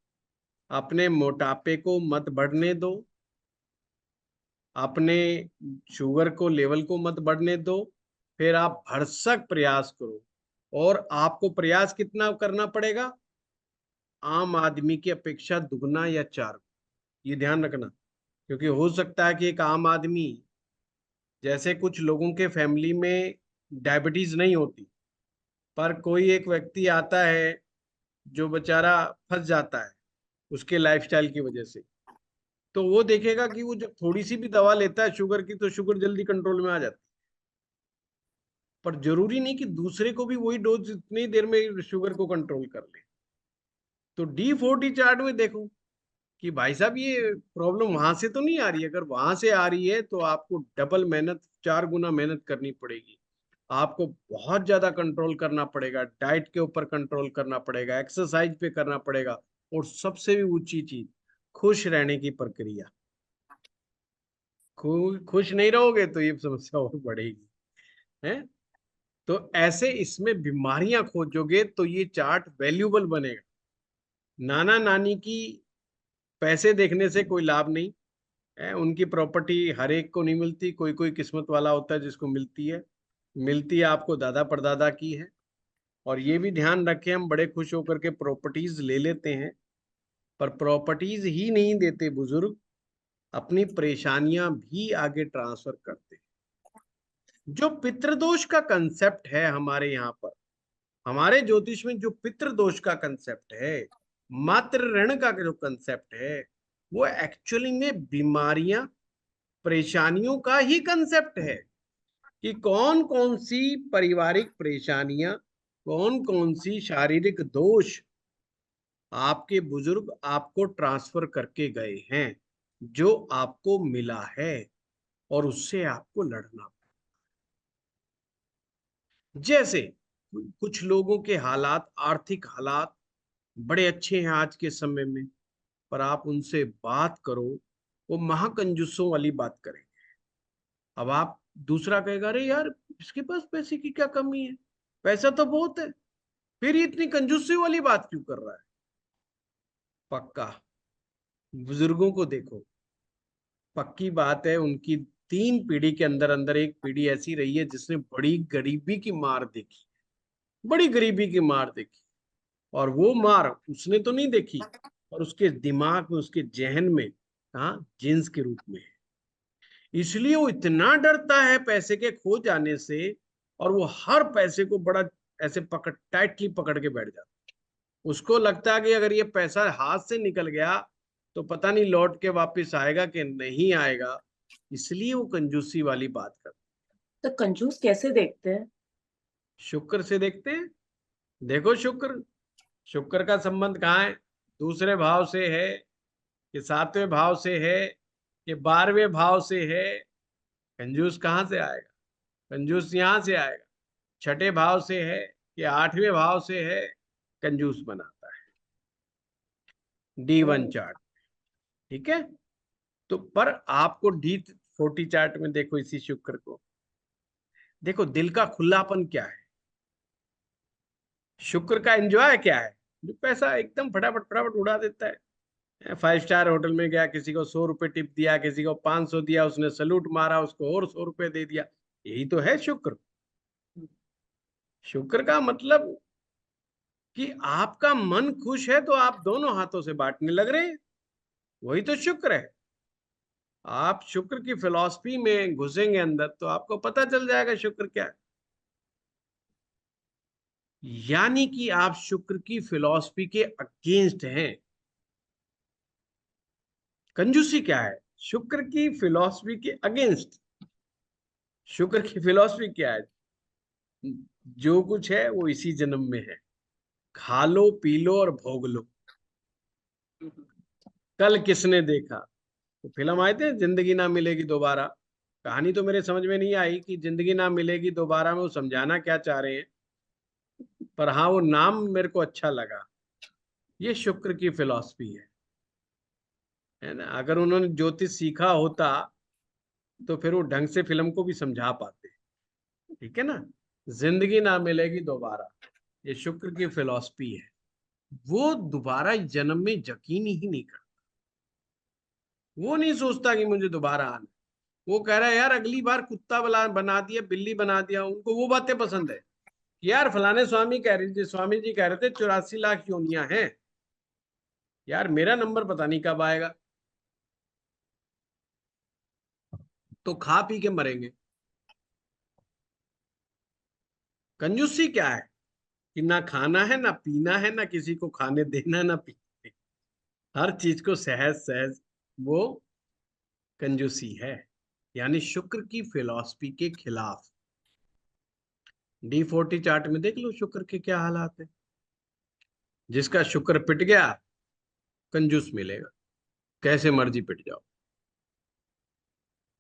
अपने मोटापे को मत बढ़ने दो, अपने शुगर को लेवल को मत बढ़ने दो। फिर आप भरसक प्रयास करो, और आपको प्रयास कितना करना पड़ेगा, आम आदमी की अपेक्षा दुगना या चार, ये ध्यान रखना। क्योंकि हो सकता है कि एक आम आदमी, जैसे कुछ लोगों के फैमिली में डायबिटीज नहीं होती, पर कोई एक व्यक्ति आता है जो बेचारा फंस जाता है उसके लाइफस्टाइल की वजह से, तो वो देखेगा कि वो जब थोड़ी सी भी दवा लेता है शुगर की, तो शुगर जल्दी कंट्रोल में आ जाती है। पर जरूरी नहीं कि दूसरे को भी वही डोज इतनी देर में शुगर को कंट्रोल कर ले। तो D40 चार्ट में देखो कि भाई साहब ये प्रॉब्लम वहां से तो नहीं आ रही है। अगर वहां से आ रही है तो आपको डबल मेहनत, 4 गुना मेहनत करनी पड़ेगी। आपको बहुत ज्यादा कंट्रोल करना पड़ेगा, डाइट के ऊपर कंट्रोल करना पड़ेगा, एक्सरसाइज पे करना पड़ेगा, और सबसे भी ऊंची चीज, खुश रहने की प्रक्रिया। खुश नहीं रहोगे तो ये समस्या और बढ़ेगी, है। तो ऐसे इसमें बीमारियां खोजोगे तो ये चार्ट वैल्यूबल बनेगा। नाना नानी की पैसे देखने से कोई लाभ नहीं है, उनकी प्रॉपर्टी हर एक को नहीं मिलती, कोई कोई किस्मत वाला होता है जिसको मिलती है। मिलती है आपको दादा परदादा की है। और ये भी ध्यान रखें, हम बड़े खुश होकर के प्रॉपर्टीज ले लेते हैं, पर प्रॉपर्टीज ही नहीं देते बुजुर्ग, अपनी परेशानियां भी आगे ट्रांसफर करते हैं। जो पितृदोष का कंसेप्ट है हमारे यहाँ पर, हमारे ज्योतिष में जो पितृदोष का कंसेप्ट है, मातृ ऋण का जो कंसेप्ट है, वो एक्चुअली में बीमारियां, परेशानियों का ही कंसेप्ट है कि कौन कौन सी पारिवारिक परेशानियां, कौन कौन सी शारीरिक दोष आपके बुजुर्ग आपको ट्रांसफर करके गए हैं, जो आपको मिला है, और उससे आपको लड़ना। जैसे कुछ लोगों के हालात, आर्थिक हालात बड़े अच्छे हैं आज के समय में, पर आप उनसे बात करो, वो महाकंजूसों वाली बात करेंगे। अब आप, दूसरा कहेगा अरे यार इसके पास पैसे की क्या कमी है, पैसा तो बहुत है, फिर ये इतनी कंजूसी वाली बात क्यों कर रहा है। पक्का बुजुर्गों को देखो, पक्की बात है, उनकी 3 पीढ़ी के अंदर अंदर एक पीढ़ी ऐसी रही है जिसने बड़ी गरीबी की मार देखी, बड़ी गरीबी की मार देखी। और वो मार उसने तो नहीं देखी, और उसके दिमाग में, उसके जहन में, हाँ, जींस के रूप में है। इसलिए वो इतना डरता है पैसे के खो जाने से, और वो हर पैसे को बड़ा ऐसे टाइटली पकड़ के बैठ जाता है। उसको लगता है कि अगर ये पैसा हाथ से निकल गया तो पता नहीं लौट के वापस आएगा कि नहीं आएगा, इसलिए वो कंजूसी वाली बात करता तो कंजूस कैसे देखते हैं? है। शुक्र से देखते हैं। देखो शुक्र, शुक्र का संबंध कहाँ है? दूसरे भाव से है, कि 7वें भाव से है, कि 12वें भाव से है। कंजूस कहाँ से आएगा? कंजूस यहां से आएगा, 6ठे भाव से है कि 8वें भाव से है, कंजूस बनाता है D1 चार्ट। ठीक है, तो पर आपको D40 चार्ट में देखो, इसी शुक्र को देखो, दिल का खुलापन क्या है, शुक्र का एंजॉय क्या है। जो पैसा एकदम फटाफट फटाफट उड़ा देता है, 5 स्टार होटल में गया, किसी को 100 रुपए टिप दिया, किसी को 500 दिया, उसने सलूट मारा, उसको और 100 रुपए दे दिया, यही तो है शुक्र। शुक्र का मतलब कि आपका मन खुश है तो आप दोनों हाथों से बांटने लग रहे हैं, वही तो शुक्र है। आप शुक्र की फिलॉसफी में घुसेंगे अंदर तो आपको पता चल जाएगा शुक्र क्या है। यानी कि आप शुक्र की फिलॉसफी के अगेंस्ट हैं। कंजूसी क्या है? शुक्र की फिलॉसफी के अगेंस्ट। शुक्र की फिलॉसफी क्या है? जो कुछ है वो इसी जन्म में है, खा लो पी लो और भोग लो, कल किसने देखा। तो फिल्म आए थे जिंदगी ना मिलेगी दोबारा, कहानी तो मेरे समझ में नहीं आई कि जिंदगी ना मिलेगी दोबारा में वो समझाना क्या चाह रहे हैं, पर हाँ वो नाम मेरे को अच्छा लगा। ये शुक्र की फिलॉसफी है ना। अगर उन्होंने ज्योतिष सीखा होता तो फिर वो ढंग से फिल्म को भी समझा पाते। ठीक है ना, जिंदगी ना मिलेगी दोबारा, ये शुक्र की फिलॉसफी है। वो दोबारा जन्म में यकीन ही नहीं करता, वो नहीं सोचता कि मुझे दोबारा आना। वो कह रहा है यार अगली बार कुत्ता बना दिया, बिल्ली बना दिया, उनको वो बातें पसंद है कि यार फलाने स्वामी जी कह रहे थे 84 लाख योनियां हैं, यार मेरा नंबर पता नहीं कब आएगा। तो खा पी के मरेंगे। कंजूसी क्या है? कि ना खाना है ना पीना है, ना किसी को खाने देना ना पीना, हर चीज को सहज सहज, वो कंजूसी है। यानी शुक्र की फिलॉसफी के खिलाफ। D40 चार्ट में देख लो शुक्र के क्या हालात है। जिसका शुक्र पिट गया, कंजूस मिलेगा, कैसे मर्जी पिट जाओ।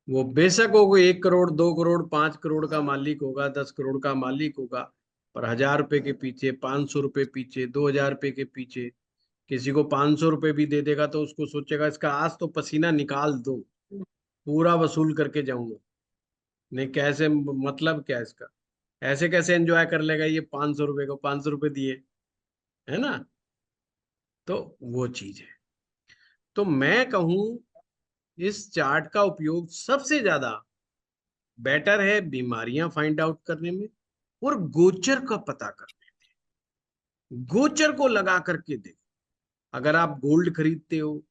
वो बेशक हो कोई 1 करोड़ 2 करोड़ 5 करोड़ का मालिक होगा, 10 करोड़ का मालिक होगा, पर 1000 रुपए के पीछे, 500 रुपए पीछे, 2000 रुपए के पीछे, किसी को 500 रुपए भी दे देगा तो उसको सोचेगा इसका आज तो पसीना निकाल दो, पूरा वसूल करके जाऊंगा। नहीं कैसे, मतलब क्या है इसका, ऐसे कैसे एंजॉय कर लेगा ये 500 रुपए को 500 रुपए दिए, है ना। तो वो चीज है। तो मैं कहूं इस चार्ट का उपयोग सबसे ज्यादा बेटर है बीमारियां फाइंड आउट करने में, और गोचर का पता करने में। गोचर को लगा करके देखो, अगर आप गोल्ड खरीदते हो,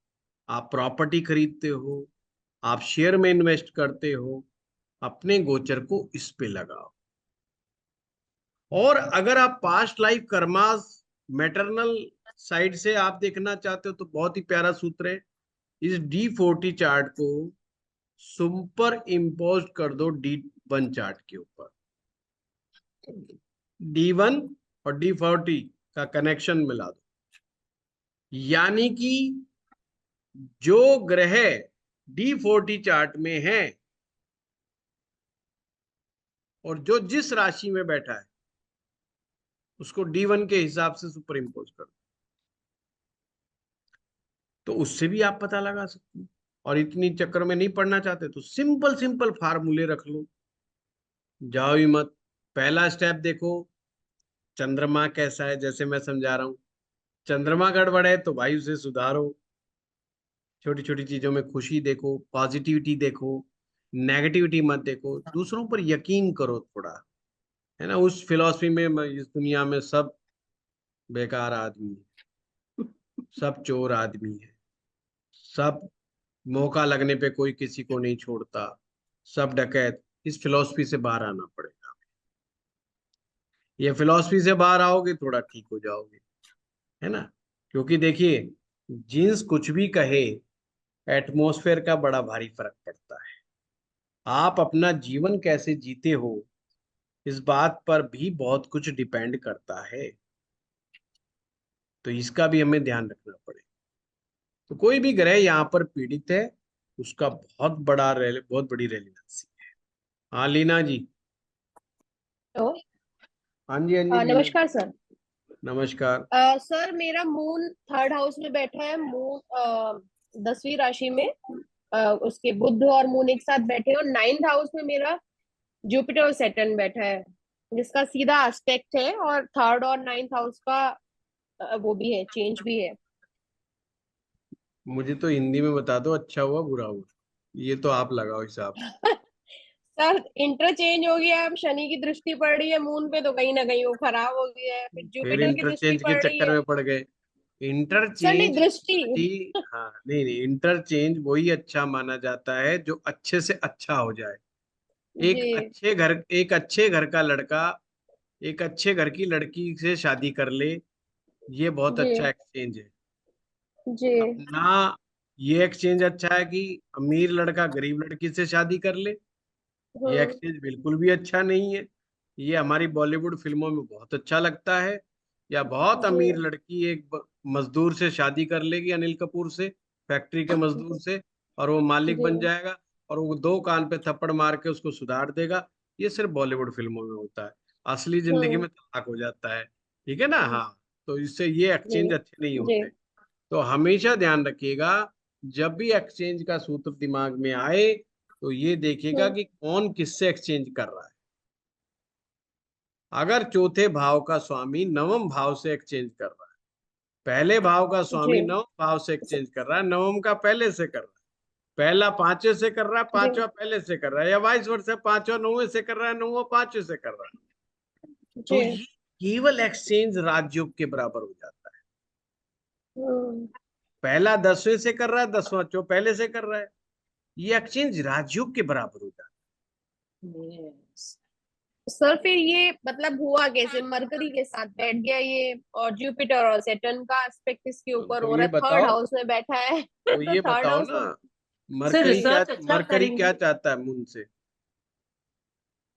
आप प्रॉपर्टी खरीदते हो, आप शेयर में इन्वेस्ट करते हो, अपने गोचर को इस पे लगाओ। और अगर आप past life karmas, maternal side से आप देखना चाहते हो तो बहुत ही प्यारा सूत्र है, इस D40 चार्ट को सुपर इम्पोज कर दो D1 चार्ट के ऊपर। D1 और D40 का कनेक्शन मिला दो, यानी कि जो ग्रह D40 चार्ट में है और जो जिस राशि में बैठा है, उसको D1 के हिसाब से सुपर इम्पोज कर दो, तो उससे भी आप पता लगा सकते हो। और इतनी चक्कर में नहीं पढ़ना चाहते तो सिंपल सिंपल फार्मूले रख लो, जाओ ही मत। पहला स्टेप देखो, चंद्रमा कैसा है, जैसे मैं समझा रहा हूँ। चंद्रमा गड़बड़ है तो भाई उसे सुधारो, छोटी छोटी चीजों में खुशी देखो, पॉजिटिविटी देखो, नेगेटिविटी मत देखो, दूसरों पर यकीन करो थोड़ा, है ना। उस फिलॉसफी में इस दुनिया में सब बेकार आदमी है, सब चोर आदमी है, सब मौका लगने पे कोई किसी को नहीं छोड़ता, सब डकैत। इस फिलॉसफी से बाहर आना पड़ेगा। ये फिलॉसफी से बाहर आओगे थोड़ा ठीक हो जाओगे, है ना। क्योंकि देखिए, जीन्स कुछ भी कहे, एटमॉस्फेयर का बड़ा भारी फर्क पड़ता है। आप अपना जीवन कैसे जीते हो, इस बात पर भी बहुत कुछ डिपेंड करता है, तो इसका भी हमें ध्यान रखना पड़ेगा। तो कोई भी ग्रह यहाँ पर पीड़ित है, उसका बहुत बड़ी रेलिवेंसी है। हाँ लीना जी। हेलो। हाँ जी, हाँ जी लीना जी। नमस्कार सर। नमस्कार। सर मेरा मून 3rd हाउस में बैठा है। मून 10वीं राशि में। उसके बुध और मून एक साथ बैठे हैं, और 9th हाउस में मेरा जुपिटर और सैटर्न बैठा है, जिसका सीधा एस्पेक्ट है, और 3rd और 9th हाउस का वो भी है, चेंज भी है। मुझे तो हिंदी में बता दो, अच्छा हुआ बुरा हुआ, ये तो आप लगाओ हिसाब। सर इंटरचेंज हो गया, अब शनि की दृष्टि पड़ रही है मून पे, तो कहीं ना कहीं वो खराब हो गया है। फिर फिर जुपिटर की दृष्टि इंटरचेंज के पड़ रही चक्कर है। में पड़ गए। सर नहीं, इंटरचेंज दृष्टि। जी, हाँ, नहीं नहीं, इंटरचेंज वही अच्छा माना जाता है जो अच्छे से अच्छा हो जाए। जी एक अच्छे घर का लड़का एक अच्छे घर की लड़की से शादी कर ले, ये बहुत जी अच्छा एक्सचेंज है। जी। अपना ये एक्सचेंज अच्छा है कि अमीर लड़का गरीब लड़की से शादी कर ले, ये हम्म। एक्सचेंज बिल्कुल भी अच्छा नहीं है। ये हमारी बॉलीवुड फिल्मों में बहुत अच्छा लगता है। या बहुत जी अमीर लड़की एक मजदूर से शादी कर लेगी, अनिल कपूर से, फैक्ट्री के मजदूर से, और वो मालिक जी बन जाएगा, और वो 2 कान पे थप्पड़ मार के उसको सुधार देगा। ये सिर्फ बॉलीवुड फिल्मों में होता है, असली जिंदगी हम्म। में तलाक हो जाता है। ठीक है ना। हाँ, तो इससे ये जी एक्सचेंज अच्छे नहीं जी होते। तो हमेशा ध्यान रखिएगा, जब भी एक्सचेंज का सूत्र दिमाग में आए तो ये देखिएगा हम्म। कि कौन किससे एक्सचेंज कर रहा है। अगर चौथे भाव का स्वामी नवम भाव से एक्सचेंज कर रहा है, पहले भाव का जी स्वामी नवम भाव से एक्सचेंज कर रहा है, नवम का पहले से कर रहा है, पहला पांचवे से कर रहा है, जी पांचवा पहले से कर रहा है, या वाइस वर्सा, पांचवा नौवे से कर रहा है, नौवा पांचवे से कर रहा है, तो जी। ये केवल एक्सचेंज राजयोग के बराबर हो जाता है। हम्म। पहला 10वें से कर रहा है, 10वां जो पहले से कर रहा है, ये एक्सचेंज राजयोग के बराबर हो जाता सर फिर ये मतलब हुआ कैसे? मरकरी के साथ बैठ गया ये, और जुपिटर और सैटर्न का एस्पेक्ट इसके है। ऊपर तो हो रहा ये है, 3rd बताओ, हाउस में बैठा है। तो तो ये 3rd बताओ हाउस ना, में। सर मरकरी क्या रिसर्च अच्छा मरकरी क्या करेंगे। चाहता है मून से,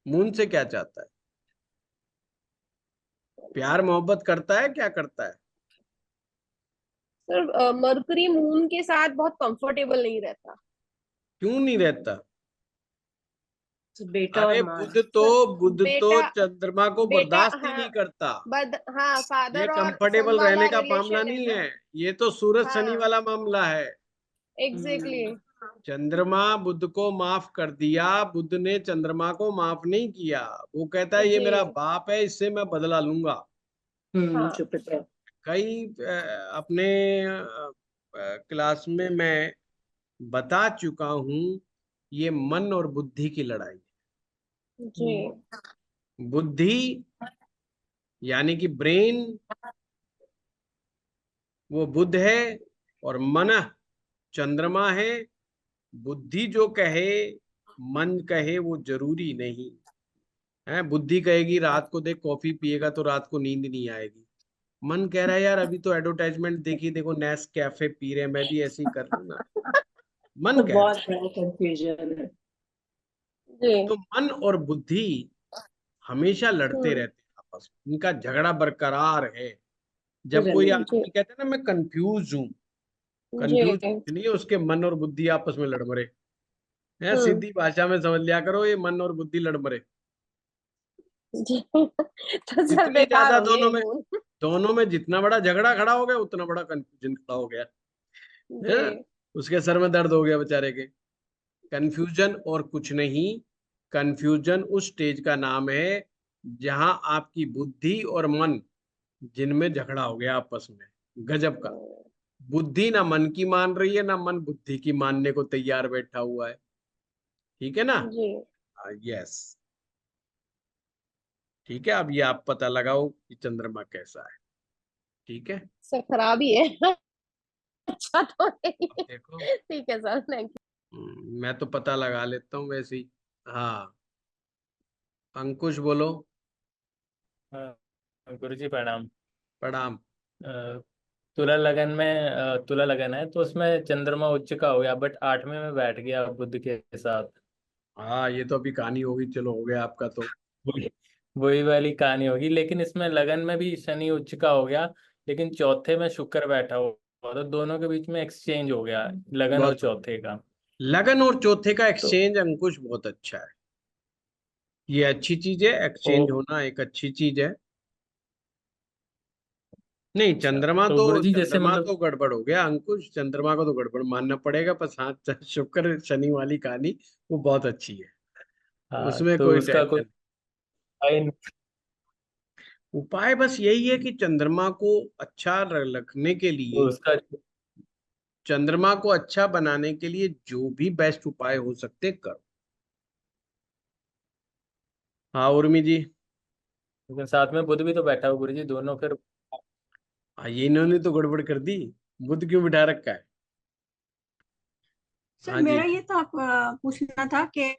मून से क्या चाहता है? प्यार मोहब्बत करता है, क्या करता है? सर मरकरी मून के साथ बहुत कंफर्टेबल नहीं रहता। क्यों नहीं रहता? तो बेटा और अरे माँ। सर बुध तो बेटा, चंद्रमा को बेटा, बर्दाश्त ही हाँ। नहीं करता। हाँ, ये फादर और सन कंफर्टेबल वाला रहने का मामला रिलेशन है नहीं ना। है, ये तो सूरज शनि हाँ, वाला मामला है। एग्जैक्टली। चंद्रमा बुध को माफ कर दिया, बुध ने चंद्रमा को माफ नहीं किया। वो कहता है ये जी। मेरा बाप है, इससे मैं बदला लूंगा। हाँ जुपिटर। कई अपने क्लास में मैं बता चुका हूं, ये मन और बुद्धि की लड़ाई जी है। बुद्धि यानी कि ब्रेन, वो बुध है, और मन चंद्रमा है। बुद्धि जो कहे, मन कहे, वो जरूरी नहीं है। बुद्धि कहेगी रात को देख कॉफी पिएगा तो रात को नींद नहीं आएगी, मन कह रहा है यार अभी तो एडवर्टाइजमेंट देखी, देखो नेस कैफे पी रहे हैं, मैं भी ऐसे ही कर लूं ना, मन तो कह रहा बहुत बड़ा कंफ्यूजन है। जी। है। तो मन और बुद्धि हमेशा लड़ते हम्म। रहते हैं आपस में, इनका झगड़ा बरकरार है। जब कोई जी आदमी कहता है ना मैं कंफ्यूज हूँ, जी। कंफ्यूज कुछ नहीं है, उसके मन और बुद्धि आपस में लड़ मरे हैं। हम्म। सीधी भाषा में समझ लिया करो, ये मन और बुद्धि लड़ मरे। जी तो सर इतनी बेकार ज्यादा होंगे दोनों में, मून। दोनों में जितना बड़ा झगड़ा खड़ा हो गया उतना बड़ा कंफ्यूजन खड़ा हो गया है ना? जी उसके सर में दर्द हो गया बेचारे के। कंफ्यूजन और कुछ नहीं, कंफ्यूजन उस स्टेज का नाम है जहां आपकी बुद्धि और मन, जिनमें झगड़ा हो गया आपस में। गजब का। बुद्धि ना मन की मान रही है, ना मन बुद्धि की मानने को तैयार बैठा हुआ है। ठीक है ना? जी यस। ठीक है, अब ये आप पता लगाओ कि चंद्रमा कैसा है। ठीक है, सर खराब ही है अच्छा तो नहीं अब है। देखो। ठीक है सर, थैंक मैं तो पता लगा लेता हूँ वैसे ही। हाँ, अंकुश बोलो। हाँ, गुरुजी प्रणाम। प्रणाम। अ, तुला लगन में तुला लगन है तो उसमें चंद्रमा उच्च का हो गया, बट 8वें में बैठ गया बुध के साथ। हाँ, ये तो अभी कहानी होगी, चलो हो गया आपका तो। वही वही वाली कहानी होगी, लेकिन इसमें लगन में भी शनि उच्च का हो गया, लेकिन चौथे में शुक्र बैठा हुआ, तो दोनों के बीच में एक्सचेंज हो गया, लगन और बहुत चौथे का। लगन और चौथे का तो एक्सचेंज अंकुश बहुत अच्छा है। ये अच्छी चीज है, ओ एक्सचेंज होना एक अच्छी चीज है। नहीं, अच्छा, तो गुरुजी जैसे चंद्रमा मतलब तो गड़बड़ हो गया अंकुश, चंद्रमा को तो गड़बड़ मानना पड़ेगा। पर हाँ, शुक्र शनि वाली कहानी वो बहुत अच्छी है, हाँ, उसमें तो कोई उसका कोई टेंशन। साइन। उपाय बस यही है कि चंद्रमा को अच्छा रखने के लिए, उसका चंद्रमा को अच्छा बनाने के लिए जो भी बेस्ट उपाय हो सकते करो। हाँ उर्मी जी। लेकिन साथ में बुध भी तो बैठा हुआ गुरुजी, दोनों फिर। हाँ, ये इन्होंने तो गड़बड़ कर दी। बुध क्यों बिठा रखा है? सर हाँ मेरा जी। ये था पूछना था कि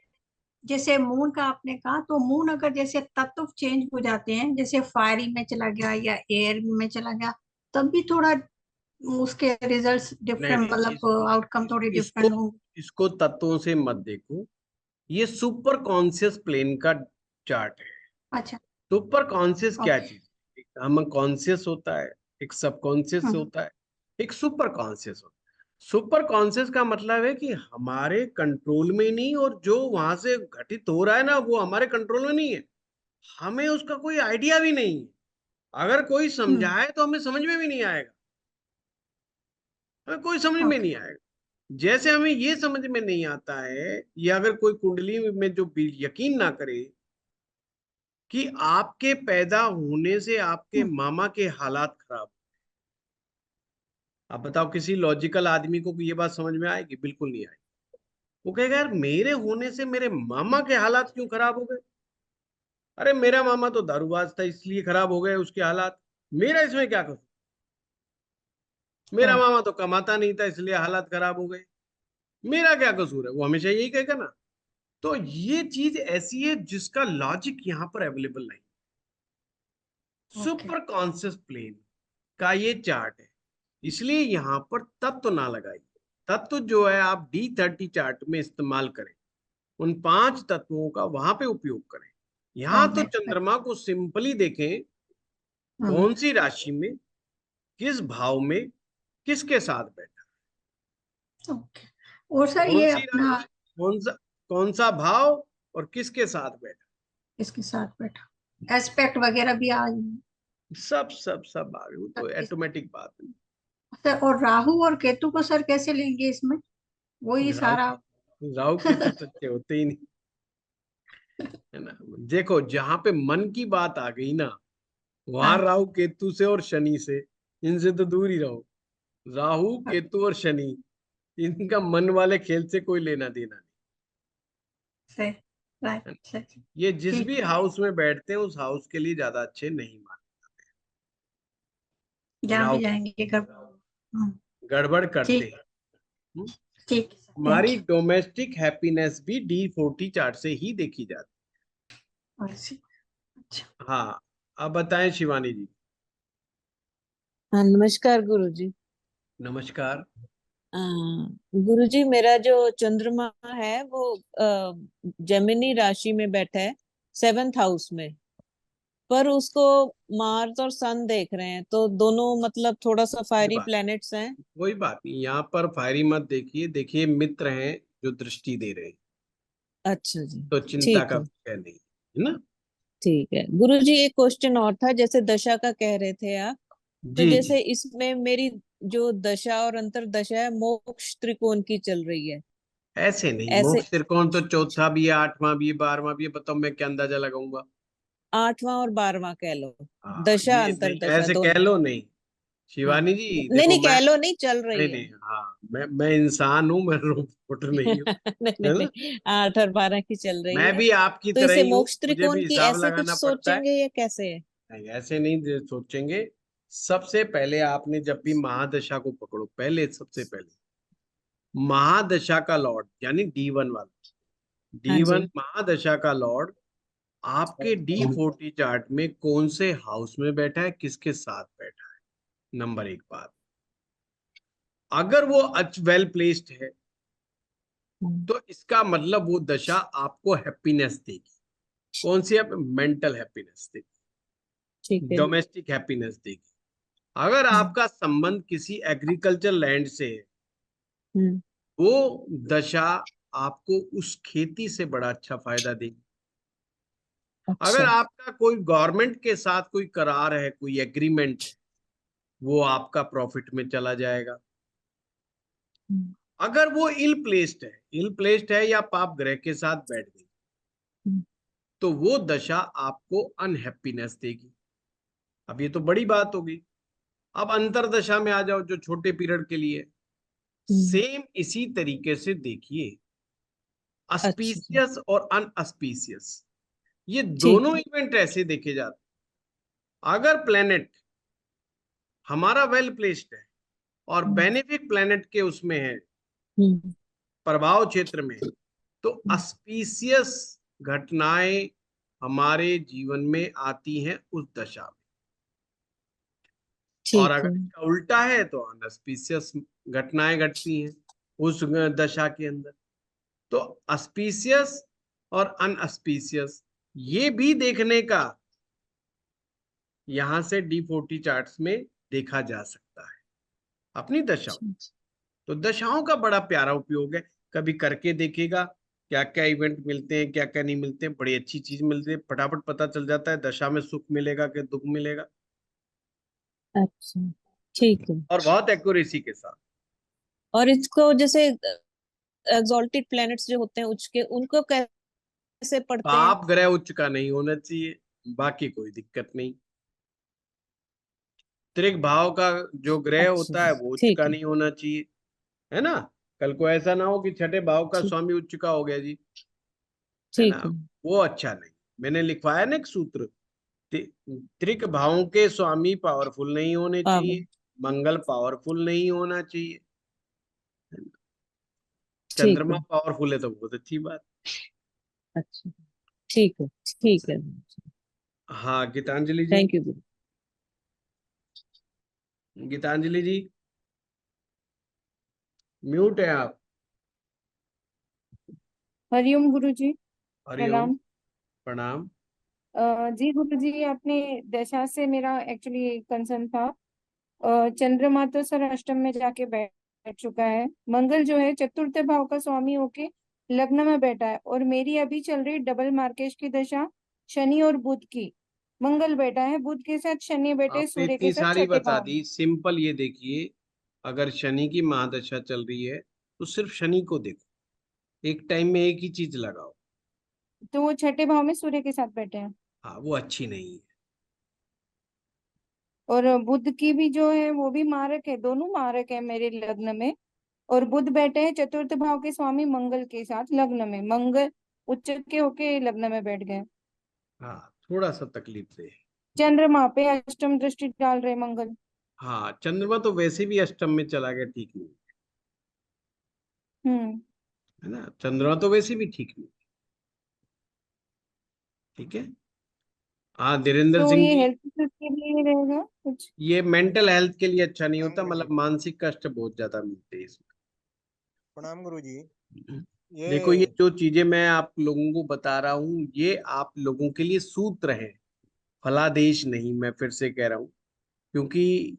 जैसे मून का आपने कहा, तो मून अगर जैसे तत्व चेंज हो जाते हैं, जैसे फायरी में चला गया या एयर में चला गया, तब भी थोड़ा उसके रिजल्ट्स नहीं डिफरेंट, नहीं, मतलब आउटकम थोड़ी इसको डिफरेंट हो। इसको तत्वों से मत देखो। ये सुपर कॉन्शियस प्लेन का चार्ट है। अच्छा। सुपर कॉन्शियस क्या ओके। चीज? एक हम कॉन्शियस होता है, एक सब कॉन्शियस हम्म। होता है, एक सुपर कॉन्शियस होता है। सुपर कॉन्शियस का मतलब है कि हमारे कंट्रोल में ही नहीं, और जो वहां से घटित हो रहा है ना वो हमारे कंट्रोल में नहीं है। हमें उसका कोई आइडिया भी नहीं है। अगर कोई हम्म। समझाए तो हमें समझ में भी नहीं आएगा, हमें कोई समझ में ओके। नहीं आएगा। जैसे हमें ये समझ में नहीं आता है, या अगर कोई कुंडली में जो यकीन ना करे कि आपके पैदा होने से आपके हम्म। मामा के हालात खराब। आप बताओ किसी लॉजिकल आदमी को ये बात समझ में आएगी? बिल्कुल नहीं आएगी। वो कहेगा यार मेरे होने से मेरे मामा के हालात क्यों खराब हो गए? अरे मेरा मामा तो दारूबाज था इसलिए खराब हो गए उसके हालात, मेरा इसमें क्या कसूर? मेरा सही। मामा तो कमाता नहीं था इसलिए हालात खराब हो गए, मेरा क्या कसूर है? वो हमेशा यही कहेगा ना। तो ये चीज ऐसी है जिसका लॉजिक यहाँ पर अवेलेबल नहीं। ओके। सुपर कॉन्शियस प्लेन का ये चार्ट है, इसलिए यहाँ पर तत्व ना लगाइए। तत्व जो है आप D30 चार्ट में इस्तेमाल करें, उन 5 तत्वों का वहां पे उपयोग करें। यहाँ तो ओके। चंद्रमा को सिंपली देखें, हम्म। कौन सी राशि में, किस भाव में, किसके साथ बैठा, ओके। और सर कौन ये सी अपना राशि, कौन सा भाव, और किसके साथ बैठा। इसके साथ बैठा एस्पेक्ट वगैरह भी आ। सब आ गए, वो तो इस, ऑटोमेटिक बात है। सर और राहु और केतु को सर कैसे लेंगे इसमें, वही राहु सारा। राहु केतु तो अच्छे होते ही नहीं, है ना? देखो जहां पे मन की बात आ गई ना, वहां हाँ। राहु केतु से और शनि से, इनसे तो दूर ही रहो। राहु केतु और शनि, इनका मन वाले खेल से कोई लेना देना नहीं सही। राइट। है। सही। ये जिस ठीक भी है। हाउस में बैठते हैं उस हाउस के लिए ज्यादा अच्छे नहीं माने। जहाँ भी राहु जाएंगे कब। हम्म। गड़बड़ करते ठीक। हैं। हम्म? ठीक है सर, थैंक हमारी डोमेस्टिक हैप्पीनेस भी D40 चार्ट से ही देखी जाती यू। अच्छा। है। हाँ, अब बताएं शिवानी जी। हाँ, नमस्कार गुरुजी। नमस्कार। गुरुजी मेरा जो चंद्रमा है वो जेमिनी राशि में बैठा है, 7th हाउस में। पर उसको मार्स और सन देख रहे हैं, तो दोनों मतलब थोड़ा सा कोई फायरी बात प्लैनेट्स हैं। कोई बात नहीं, यहाँ पर फायरी मत देखिए, देखिए मित्र हैं जो दृष्टि दे रहे हैं, अच्छा जी। तो चिंता ठीक का है। विषय नहीं है ना। ठीक है गुरुजी, एक क्वेश्चन और था, जैसे दशा का कह रहे थे आप, तो जी जैसे जी। इसमें मेरी जो दशा और अंतर्दशा है मोक्ष त्रिकोण की चल रही है ऐसे नहीं, ऐसे, मोक्ष त्रिकोण तो चौथा भी है, आठवां भी है, 12वां भी है, बताओ मैं क्या अंदाजा लगाऊंगा। 8वां और 12वां कह लो, हाँ दशा ये नहीं, अंतर्दशा ऐसे कह दोनों। लो नहीं हाँ, शिवानी जी, नहीं देखो नहीं मैं, कह लो, नहीं चल नहीं रही है। नहीं, हाँ मैं इंसान हूँ, मैं रोबोट नहीं हूँ, नहीं नहीं है ना। नहीं, 8 और 12 की चल रही मैं है। भी आपकी तो तरह इसे ही हूँ, मोक्ष मुझे भी त्रिकोण की हिसाब ऐसे कुछ लगाना पड़ता है। सोचेंगे या कैसे है? नहीं ऐसे नहीं सोचेंगे। सबसे पहले आपने जब भी महादशा को पकड़ो, पहले सबसे पहले महादशा का लॉर्ड यानी D1 वाला, हाँ D1 जी। महादशा का लॉर्ड आपके D40 चार्ट में कौन से हाउस में बैठा है, किसके साथ बैठा है, नंबर एक बात। अगर वो वेल प्लेस्ड है तो इसका मतलब वो दशा आपको हैप्पीनेस देगी। कौन सी? मेंटल हैप्पीनेस देगी, ठीक है। डोमेस्टिक हैप्पीनेस देगी। अगर आपका संबंध किसी एग्रीकल्चर लैंड से है, हम्म। वो दशा आपको उस खेती से बड़ा अच्छा फायदा देगी। अगर अच्छा। आपका कोई गवर्नमेंट के साथ कोई करार है, कोई एग्रीमेंट है, वो आपका प्रॉफिट में चला जाएगा। हम्म, अगर वो इल प्लेस्ड है या पाप ग्रह के साथ बैठ गई, हम्म, तो वो दशा आपको अनहैप्पीनेस देगी। अब ये तो बड़ी बात होगी। अब अंतरदशा में आ जाओ, जो छोटे पीरियड के लिए, हम्म, सेम इसी तरीके से देखिए। अच्छा। अस्पीसियस और अनअस्पीसियस, ये ठीक दोनों है। इवेंट ऐसे देखे जाते हैं। अगर प्लेनेट हमारा वेल प्लेस्ड है और हम्म, बेनिफिक प्लेनेट के उसमें है, हम्म, प्रभाव क्षेत्र में, तो हम्म, अस्पीसियस घटनाएं हमारे जीवन में आती हैं उस दशा में। और ठीक अगर है। इसका उल्टा है तो अनस्पीसियस घटनाएं घटती हैं उस दशा के अंदर। तो अस्पीसियस और अनअस्पीसियस ये भी देखने का यहां से D40 चार्ट्स में देखा जा सकता है अपनी दशाओं। अच्छा। तो दशाओं का बड़ा प्यारा उपयोग है, कभी करके देखिएगा क्या क्या इवेंट मिलते हैं, क्या क्या नहीं मिलते हैं। बड़ी अच्छी चीज मिलती है, फटाफट पता चल जाता है दशा में सुख मिलेगा कि दुख मिलेगा, अच्छा, ठीक है। और बहुत एक्यूरेसी के साथ। और इसको जैसे एक्सॉल्टेड प्लैनेट्स जो होते हैं उच्च के, उनको कैसे पढ़ते हैं? पाप ग्रह उच्च का नहीं होना चाहिए, बाकी कोई दिक्कत नहीं। त्रिक भाव का जो ग्रह अच्छा, होता है वो उच्च ठीक का है। नहीं होना चाहिए, है ना। कल को ऐसा ना हो कि छठे भाव का ठीक, स्वामी उच्च का हो गया जी, है ठीक ना, है। वो अच्छा नहीं। मैंने लिखवाया ना एक सूत्र, त्रिक भावों के स्वामी पावरफुल नहीं होने पावर। चाहिए, मंगल पावरफुल नहीं होना चाहिए, ठीक चंद्रमा है। पावरफुल है तो बहुत अच्छी बात। अच्छा, ठीक है। ठीक है। हाँ गीतांजलि जी, thank you Guru. Geetanjali ji mute है आप। हरिओम गुरुजी। हरिओम। प्रणाम। प्रणाम। जी गुरुजी, आपने दशा से मेरा एक्चुअली कंसर्न था। चंद्रमा तो सर अष्टम में जाके बैठ चुका है। मंगल जो है चतुर्थ भाव का स्वामी होके लग्न में बैठा है, और मेरी अभी चल रही डबल मार्केश की दशा, शनि और बुध की। मंगल बैठा है बुध के साथ, शनि बैठे आपने सूर्य के इतनी साथ सारी छठे बता भाव में। दी, सिंपल ये देखिए, अगर शनि की महादशा चल रही है तो सिर्फ शनि को देखो, एक टाइम में एक ही चीज लगाओ। तो वो छठे भाव में सूर्य के साथ बैठे हैं। हाँ वो अच्छी नहीं है। और बुध की भी जो है वो भी मारक है, दोनों मारक है मेरे लग्न में। और बुध बैठे हैं चतुर्थ भाव के स्वामी मंगल के साथ लग्न में। मंगल उच्च के होके लग्न में बैठ गए। हाँ थोड़ा सा तकलीफ दे। चंद्रमा पे अष्टम दृष्टि डाल रहे मंगल। हाँ चंद्रमा तो वैसे भी अष्टम में चला गया, ठीक नहीं हम्म। है ना, चंद्रमा तो वैसे भी ठीक नहीं। ठीक है। हाँ धीरेन्द्र तो सिंह ये जी, हेल्थ के लिए रहेगा कुछ? ये मेंटल हेल्थ के लिए अच्छा नहीं प्रणाम होता, गुरु जी। मतलब मानसिक कष्ट बहुत ज्यादा मिलते हैं प्रणाम गुरु जी। इसमें। ये देखो ये जो चीजें मैं आप लोगों को बता रहा हूँ, ये आप लोगों के लिए सूत्र है, फलादेश नहीं। मैं फिर से कह रहा हूँ, क्योंकि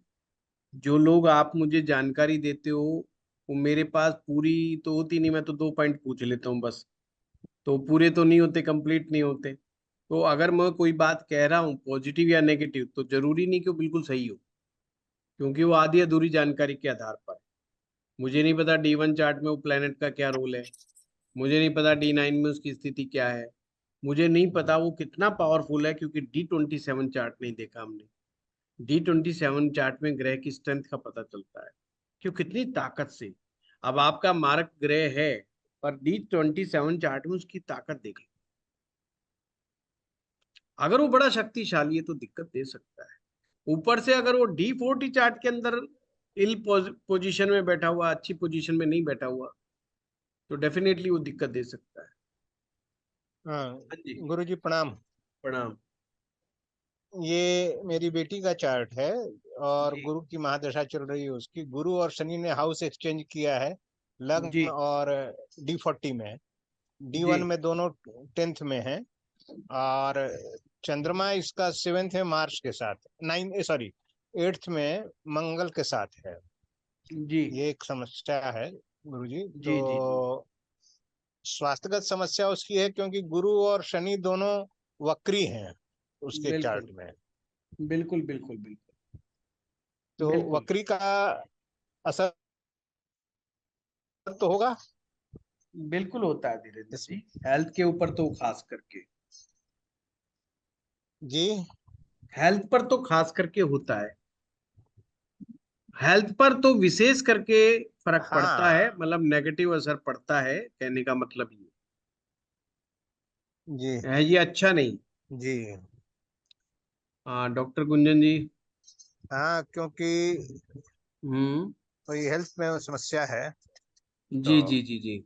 जो लोग आप मुझे जानकारी देते हो वो मेरे पास पूरी तो होती नहीं, मैं तो 2 पॉइंट पूछ लेता हूँ बस, तो पूरे तो नहीं होते, कंप्लीट नहीं होते। तो अगर मैं कोई बात कह रहा हूँ पॉजिटिव या नेगेटिव, तो जरूरी नहीं कि वो बिल्कुल सही हो, क्योंकि वो आधी अधूरी जानकारी के आधार पर है। मुझे नहीं पता D1 चार्ट में वो प्लेनेट का क्या रोल है, मुझे नहीं पता D9 में उसकी स्थिति क्या है, मुझे नहीं पता वो कितना पावरफुल है, क्योंकि D27 चार्ट नहीं देखा हमने। D27 चार्ट में ग्रह की स्ट्रेंथ का पता चलता है कि वो कितनी ताकत से। अब आपका मार्क ग्रह है, पर D27 चार्ट में उसकी ताकत देख लो। अगर वो बड़ा शक्तिशाली है तो दिक्कत दे सकता है। ऊपर से अगर वो D40 चार्ट के अंदर इल पोजीशन में बैठा हुआ, अच्छी पोजीशन में नहीं बैठा हुआ, तो डेफिनेटली वो दिक्कत दे सकता है। हाँ हाँ जी, गुरुजी प्रणाम। प्रणाम। ये मेरी बेटी का चार्ट है और जी गुरु की महादशा चल रही है उसकी। गुरु और शनि ने हाउस एक्सचेंज किया है लग्न जी और D40 में। जी D1 में दोनों 10th में है और चंद्रमा इसका 7th में मार्च के साथ, 8th में मंगल के साथ है। जी ये एक समस्या है गुरुजी। जी तो जी जी स्वास्थ्यगत समस्या उसकी है क्योंकि गुरु और शनि दोनों वक्री हैं उसके बिल्कुल चार्ट में। बिल्कुल बिल्कुल बिल्कुल तो बिल्कुल वक्री का असर तो होगा बिल्कुल होता है धीरेन्द्र इसमें। जी, हेल्थ के ऊपर तो खास करके, जी हेल्थ पर तो खास करके होता है। हेल्थ पर तो विशेष करके फर्क पड़ता है, हाँ मतलब नेगेटिव असर पड़ता है, कहने का मतलब जी ये है, ये अच्छा नहीं। जी। हाँ डॉक्टर गुंजन जी। हाँ क्योंकि हम्म। कोई हेल्थ में समस्या है तो जी जी जी जी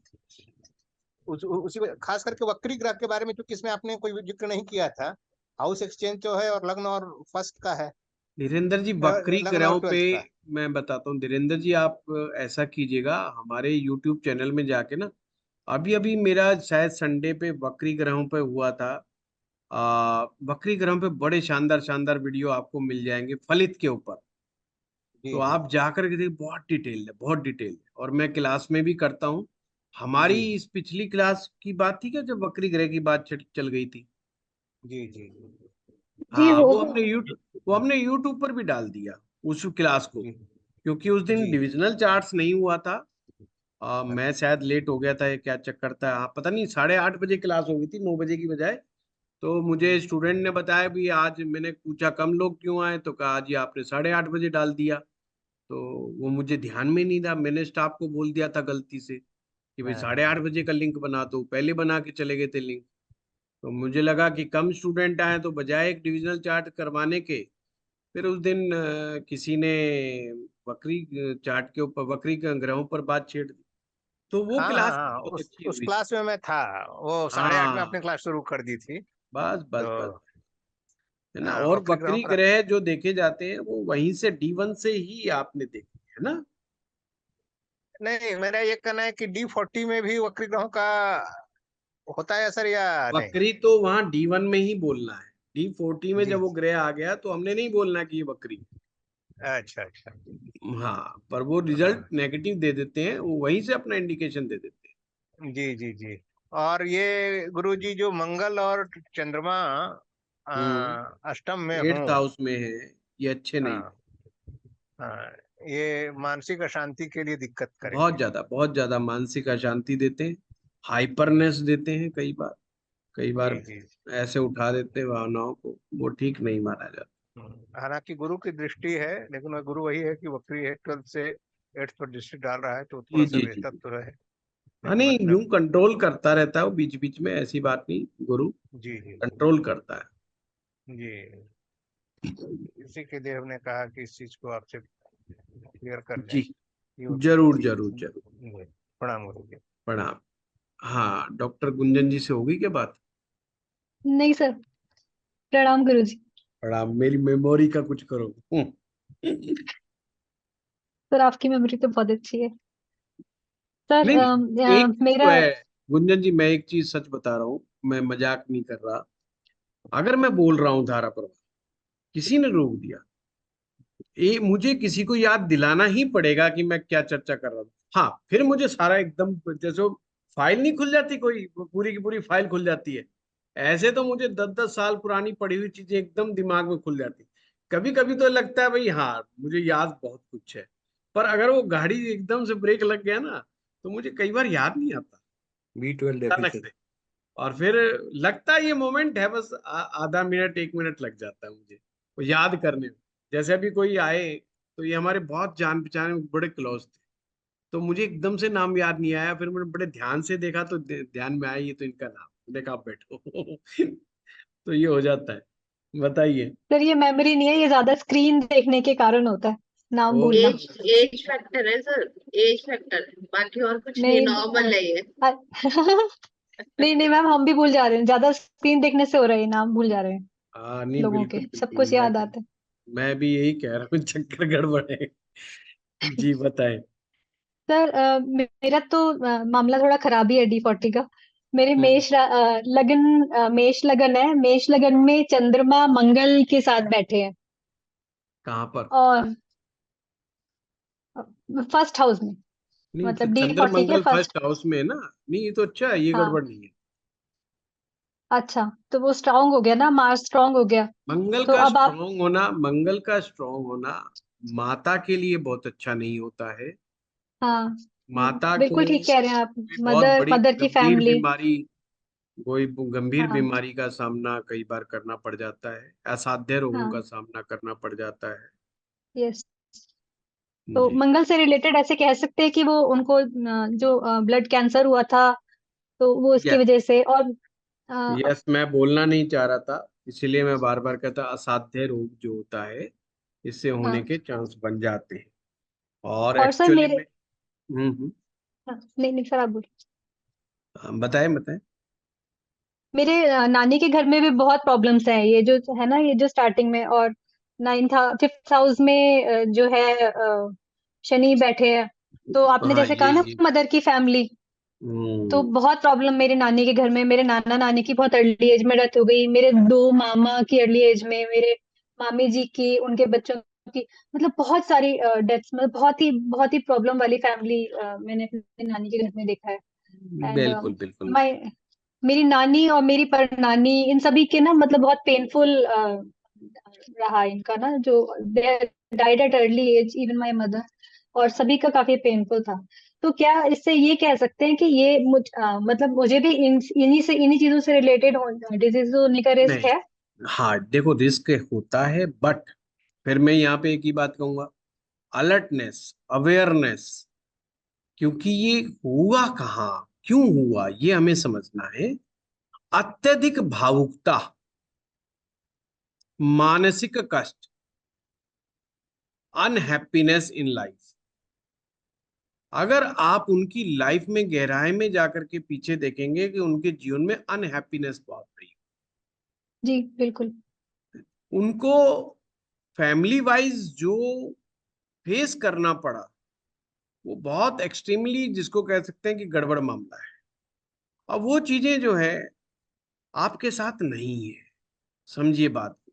उसी खास करके वक्री ग्रह के बारे में, क्योंकि इसमें आपने कोई जिक्र नहीं किया था। हाउस एक्सचेंज जो है और लग्न और फर्स्ट का है, धीरेन्द्र जी, वक्री लग्न और ग्रहों पे 12th का। मैं बताता हूँ धीरेन्द्र जी, आप ऐसा कीजिएगा, हमारे यूट्यूब चैनल में जाके ना, अभी अभी मेरा शायद संडे पे वक्री ग्रहों पे हुआ था। वक्री ग्रहों पे बड़े शानदार शानदार वीडियो आपको मिल जाएंगे फलित के ऊपर। तो जी जी आप जाकर के देखिए, बहुत डिटेल है, बहुत डिटेल है, और मैं क्लास में भी करता हूँ। हमारी जी इस पिछली क्लास की बात थी क्या, जब वक्री ग्रह की बात चल गई थी। जी जी जी हाँ, हो वो हमने यूट्यूब पर भी डाल दिया उस क्लास को, जी क्योंकि उस दिन जी। डिविजनल चार्ट्स नहीं हुआ था। मैं शायद लेट हो गया था, ये क्या चक्कर था, पता नहीं, 8:30 बजे क्लास हो गई थी, 9 बजे की बजाय। तो मुझे स्टूडेंट ने बताया भी, आज मैंने पूछा कम लोग क्यों आए, तो कहा जी आपने 8:30 बजे डाल दिया। तो वो मुझे ध्यान में नहीं था, मैंने स्टाफ को बोल दिया था गलती से कि भाई हाँ 8:30 बजे का लिंक बना दो, पहले बना के चले गए थे लिंक। तो मुझे लगा कि कम स्टूडेंट आए, तो बजाय एक डिविजनल चार्ट करवाने के, फिर उस दिन किसी ने बकरी चार्ट के ऊपर, बकरी के ग्रहों पर बात छेड़ दी। तो वो हाँ हाँ क्लास हाँ, बहुत अच्छी उस हुई थी। क्लास में मैं था। वो 8:30 में अपने हाँ, क्लास शुरू कर दी थी। बस बस बस, तो है ना। हाँ, और वक्र ग्रहों बकरी पर। ग्रह जो देखे जाते हैं वो वहीं से D1 से ही आपने देखे, है ना। नहीं, मेरा ये कहना है कि D40 में भी वक्री ग्रहों का होता है असर या नहीं। बकरी तो वहां D1 में ही बोलना है, D40 में जी जब वो ग्रह आ गया तो हमने नहीं बोलना कि ये बकरी। अच्छा अच्छा। हाँ, पर वो रिजल्ट हाँ नेगेटिव दे देते हैं, वो वहीं से अपना इंडिकेशन दे देते जी जी जी। और ये गुरु जी जो मंगल और चंद्रमा हैं। अष्टम में 8th हो। हाउस में है, ये अच्छे नहीं। हाँ हाँ, ये मानसिक अशांति के लिए दिक्कत करेंगे। बहुत ज्यादा मानसिक अशांति देते हैं, हाइपरनेस देते हैं कई बार, कई जी बार जी। ऐसे उठा देते हैं भावनाओं को, वो ठीक नहीं माना जाता। हालांकि गुरु की दृष्टि है, लेकिन वह गुरु वही है कि वक्री है, 12th से 8th पर दृष्टि डाल रहा है तो जी थोड़ा सा जी जी बेहतर जी। तो रहे। हाँ, लेकिन नहीं, यूं मतलब कंट्रोल करता रहता है वो बीच बीच में, ऐसी बात नहीं, गुरु जी जी कंट्रोल करता है। जी। इसी के लिए हमने कहा कि इस चीज को आपसे क्लियर कर लें। जी, ये जरूर जरूर जरूर। जी, प्रणाम गुरु जी। प्रणाम। हाँ, डॉक्टर गुंजन जी से होगी क्या बात। नहीं सर, प्रणाम गुरु जी। प्रणाम, मेरी मेमोरी का कुछ करो। सर आपकी मेमोरी तो बहुत अच्छी है सर। नहीं नहीं, एक चीज तो मेरा है गुंजन जी, मैं एक चीज सच बता रहा हूँ, मैं मजाक नहीं कर रहा। अगर मैं बोल रहा हूँ धारा प्रवाह, किसी ने रोक दिया, ये मुझे किसी को याद दिलाना ही पड़ेगा कि मैं क्या चर्चा कर रहा हूँ। हाँ, फिर मुझे सारा एकदम, जैसे फाइल नहीं खुल जाती कोई, वो पूरी की पूरी फाइल खुल जाती है, ऐसे तो मुझे 10-10 साल पुरानी पढ़ी हुई चीजें एकदम दिमाग में खुल जाती। कभी कभी तो लगता है भाई हाँ मुझे याद बहुत कुछ है, पर अगर वो गाड़ी एकदम से ब्रेक लग गया ना तो मुझे कई बार याद नहीं आता B12 अचानक डेफिशिएंट। से। और फिर लगता है ये मोमेंट है बस, आधा मिनट 1 मिनट लग जाता है मुझे वो याद करने में। जैसे अभी कोई आए तो ये हमारे बहुत जान पहचान में बड़े क्लोज थे, तो मुझे एकदम से नाम याद नहीं आया, फिर मैंने बड़े ध्यान से देखा तो ध्यान में आया ये तो इनका नाम, देखा आप बैठो। तो ये हो जाता है। बताइए। सर ये मेमोरी नहीं है, ये ज्यादा स्क्रीन देखने के कारण होता है, नाम ओ भूलना। एज एज फैक्टर है सर, एज फैक्टर, बाकी और कुछ नहीं, नहीं नॉर्मल है ये। नहीं नहीं मैम, हम भी भूल जा रहे हैं, ज्यादा स्क्रीन देखने से हो रहा है, ये नाम भूल जा रहे हैं हाँ नहीं लोगों के, बिल्कुल सब बिल्कुल, कुछ याद आता है। मैं भी यही कह रहा हूँ, चक्कर गड़बड़ है। जी बताएं। सर मेरा तो मामला थोड़ा खराब ही है D40 का। मेरे हम्म, मेष लगन है, मेष लगन में चंद्रमा मंगल के साथ बैठे हैं, कहाँ पर? और फर्स्ट हाउस में, नहीं तो मतलब चंद्र D40 के मंगल फर्स्ट। फर्स्ट हाउस में है ना, नहीं ये तो अच्छा है, ये हाँ, गड़बड़ नहीं है। अच्छा, तो वो स्ट्रांग हो गया ना, मार्स स्ट्रांग हो गया। मंगल तो का अब आप, स्ट्रांग होना, मंगल का स्ट्रांग होना माता के लिए बहुत अच्छा नहीं होता है। हाँ माता को बिल्कुल ठीक कह रहे हैं आप, कोई बहुत मदर बड़ी मदर की गंभीर फैमिली। बीमारी, कोई गंभीर हाँ बीमारी का सामना कई बार करना पड़ जाता है, असाध्य रोगों का हाँ, सामना करना पड़ जाता है। यस। तो जी। मंगल से रिलेटेड ऐसे कह सकते हैं कि वो उनको जो ब्लड कैंसर हुआ था, तो वो इसकी यस वजह से, और अ, यस, मैं बोलना नहीं चाह रहा था, इसीलिए मैं बार बार कहता, असाध्य रोग जो होता है इससे होने हाँ, के चांस बन जाते हैं। और और सर एक्चुअली मेरे, में हाँ, नहीं नहीं सर आप बोलिए। बताएं बताएं। मेरे नानी के घर में भी बहुत प्रॉब्लम्स हैं, ये जो है ना, ये जो स्टार्टिंग में, और फिफ्थ हाउस में जो है शनि बैठे हैं, तो आपने हाँ जैसे कहा ना ये मदर की फैमिली, तो हम्म, बहुत प्रॉब्लम मेरे नानी के घर में। मेरे नाना नानी की बहुत अर्ली एज में डेथ हो गई, मेरे दो मामा की अर्ली एज में, मेरे मामी जी की, उनके बच्चों की, मतलब बहुत सारी डेथ्स, मतलब बहुत ही प्रॉब्लम वाली फैमिली मैंने अपने नानी के घर में देखा है। एंड बिल्कुल बिल्कुल। माय मेरी नानी और मेरी परनानी, इन सभी के ना मतलब बहुत पेनफुल रहा इनका ना, जो they died at early age, even my mother, और सभी का काफी पेनफुल था। तो क्या इससे ये कह सकते हैं कि ये मतलब मुझे भी इन्हीं चीजों से रिलेटेड डिजीज होने का रिस्क नहीं, है? हाँ देखो रिस्क होता है, बट फिर मैं यहाँ पे एक ही बात कहूंगा, अलर्टनेस, अवेयरनेस, क्योंकि ये हुआ कहाँ, क्यों हुआ, ये हमें समझना है। अत्यधिक भावुकता, मानसिक कष्ट, अनहैप्पीनेस इन लाइफ, अगर आप उनकी लाइफ में गहराई में जाकर के पीछे देखेंगे कि उनके जीवन में अनहैप्पीनेस बहुत रही, जी बिल्कुल। उनको फैमिली वाइज जो फेस करना पड़ा वो बहुत एक्सट्रीमली, जिसको कह सकते हैं कि गड़बड़ मामला है। अब वो चीजें जो है आपके साथ नहीं है, समझिए बात को।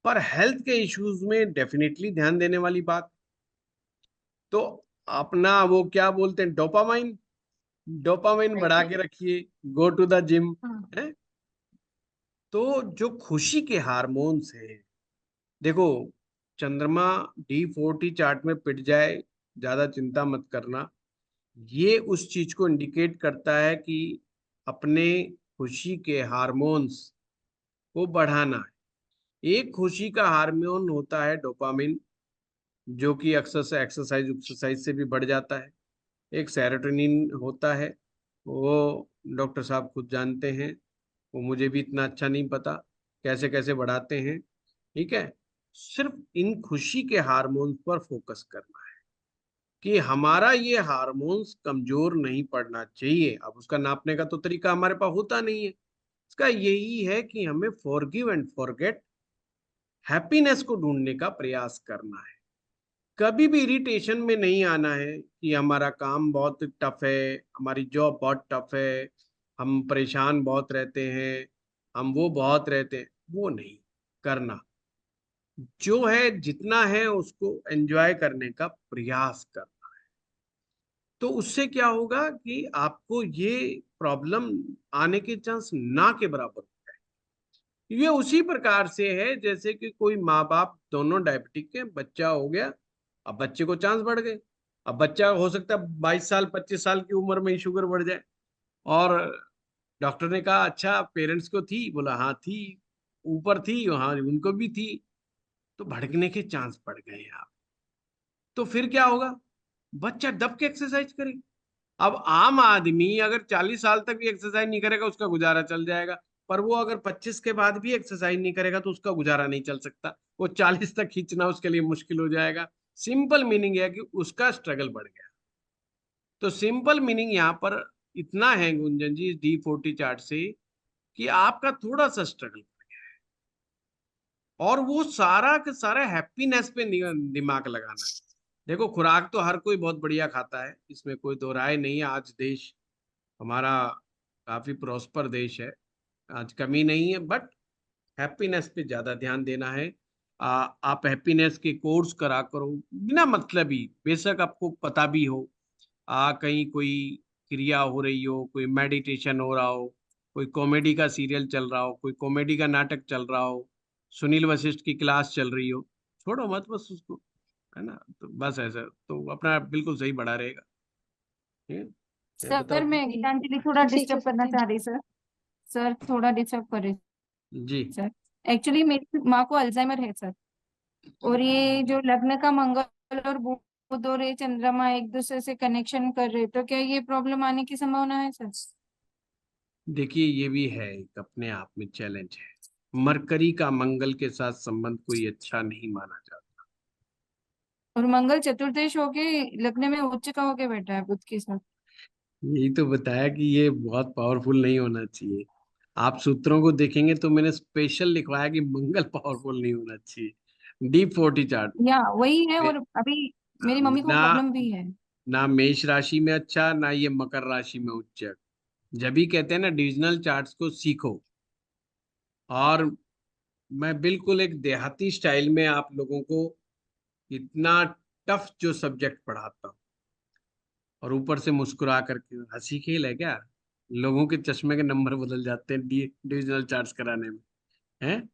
पर हेल्थ के इश्यूज में डेफिनेटली ध्यान देने वाली बात, तो अपना वो क्या बोलते हैं, डोपामाइन, डोपामाइन बढ़ा के रखिए, गो टू द जिम हाँ है। तो जो खुशी के हार्मोन्स हैं, देखो चंद्रमा D40 चार्ट में पिट जाए, ज्यादा चिंता मत करना, ये उस चीज को इंडिकेट करता है कि अपने खुशी के हार्मोन्स को बढ़ाना है। एक खुशी का हार्मोन होता है डोपामिन, जो कि अक्सर से एक्सरसाइज से भी बढ़ जाता है। एक सेरोटोनिन होता है, वो डॉक्टर साहब खुद जानते हैं, वो मुझे भी इतना अच्छा नहीं पता कैसे कैसे बढ़ाते हैं। ठीक है, सिर्फ इन खुशी के हार्मोन्स पर फोकस करना है कि हमारा ये हार्मोन्स कमजोर नहीं पड़ना चाहिए। अब उसका नापने का तो तरीका हमारे पास होता नहीं है, इसका यही है कि हमें फॉरगिव एंड फॉरगेट, हैप्पीनेस को ढूंढने का प्रयास करना है। कभी भी इरिटेशन में नहीं आना है कि हमारा काम बहुत टफ है, हमारी जॉब बहुत टफ है, हम परेशान बहुत रहते हैं, हम वो बहुत रहते हैं, वो नहीं करना। जो है जितना है उसको एंजॉय करने का प्रयास करना। तो उससे क्या होगा कि आपको ये प्रॉब्लम आने के चांस ना के बराबर हो जाए। ये उसी प्रकार से है जैसे कि कोई माँ बाप दोनों डायबिटिक है, बच्चा हो गया, अब बच्चे को चांस बढ़ गए, अब बच्चा हो सकता है 22 साल 25 साल की उम्र में ही शुगर बढ़ जाए, और डॉक्टर ने कहा अच्छा पेरेंट्स को थी, बोला हाँ थी, ऊपर थी, हाँ उनको भी थी, तो भड़कने के चांस बढ़ गए आप। तो फिर क्या होगा, बच्चा दब के एक्सरसाइज करेगा। अब आम आदमी अगर 40 साल तक भी एक्सरसाइज नहीं करेगा उसका गुजारा चल जाएगा, पर वो अगर 25 के बाद भी एक्सरसाइज नहीं करेगा तो उसका गुजारा नहीं चल सकता, वो 40 तक खींचना उसके लिए मुश्किल हो जाएगा। सिंपल मीनिंग है कि उसका स्ट्रगल बढ़ गया। तो सिंपल मीनिंग यहाँ पर इतना है गुंजन जी D40 चार्ट से, कि आपका थोड़ा सा स्ट्रगल, और वो सारा का सारा हैप्पीनेस पे दिमाग लगाना है। देखो खुराक तो हर कोई बहुत बढ़िया खाता है, इसमें कोई दो राय नहीं है। आज देश हमारा काफी प्रॉस्पर देश है, आज कमी नहीं है, बट हैप्पीनेस पे ज्यादा ध्यान देना है। आप हैप्पीनेस के कोर्स करा करो बिना मतलब ही, बेशक आपको पता भी हो कहीं कोई क्रिया हो रही हो, कोई मेडिटेशन हो रहा हो, कोई कॉमेडी का सीरियल चल रहा हो, कोई कॉमेडी का नाटक चल रहा हो, सुनील वशिष्ठ की क्लास चल रही हो, छोड़ो मत बस उसको, है ना। तो बस ऐसा तो अपना बिल्कुल सही बढ़ा रहेगा। ठीक है? ये बताओ सर मैं गीतांजलि थोड़ा ठीक है डिस्टर्ब सर, करना थैंक चाह रही सर। सर थोड़ा डिस्टर्ब कर रही जी। सर। एक्चुअली मेरी माँ को अल्जाइमर है सर, और ये जो लग्न का मंगल और बुध और ये चंद्रमा एक दूसरे से कनेक्शन कर रहे, तो क्या ये प्रॉब्लम आने की संभावना है सर? देखिए ये भी है एक अपने आप में चैलेंज है, मरकरी का मंगल के साथ संबंध कोई अच्छा नहीं माना जाता। और मंगल चतुर्दश होके लग्न में उच्च का होके बैठा है बुध के साथ। यही तो बताया कि ये बहुत पावरफुल नहीं होना चाहिए। आप सूत्रों को देखेंगे तो मैंने स्पेशल लिखवाया कि मंगल पावरफुल नहीं होना चाहिए। D40 चार्ट या वही है, में और अभी मेरी मम्मी को ना, प्रॉब्लम भी है। ना मेष राशि में अच्छा, ना ये मकर राशि में उच्च। जब भी कहते हैं ना डिविजनल चार्ट्स को सीखो, और मैं बिल्कुल एक देहाती स्टाइल में आप लोगों को इतना टफ जो सब्जेक्ट पढ़ाता हूँ, और ऊपर से मुस्कुरा करके, हंसी खेल है क्या, लोगों के चश्मे के नंबर बदल जाते हैं डिविजनल चार्ट्स कराने में, हैं।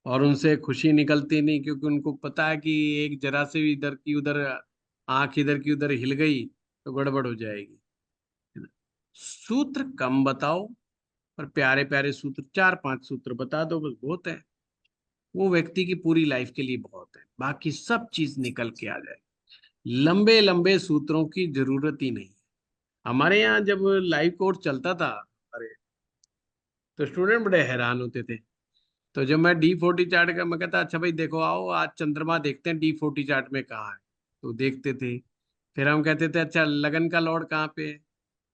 और उनसे खुशी निकलती नहीं, क्योंकि उनको पता है कि एक जरा से भी इधर की उधर आंख इधर की उधर हिल गई तो गड़बड़ हो जाएगी, है ना। सूत्र कम बताओ, पर प्यारे प्यारे सूत्र 4-5 सूत्र बता दो बस बहुत है, वो व्यक्ति की पूरी लाइफ के लिए बहुत है, बाकी सब चीज निकल के आ जाए। लंबे लंबे सूत्रों की जरूरत ही नहीं। हमारे यहाँ जब लाइव कोर्स चलता था, अरे तो स्टूडेंट बड़े हैरान होते थे। तो जब मैं D40 चार्ट का, मैं कहता अच्छा भाई देखो आओ आज चंद्रमा देखते हैं D40 चार्ट में कहाँ है, तो देखते थे। फिर हम कहते थे अच्छा लगन का लॉर्ड कहाँ पे है,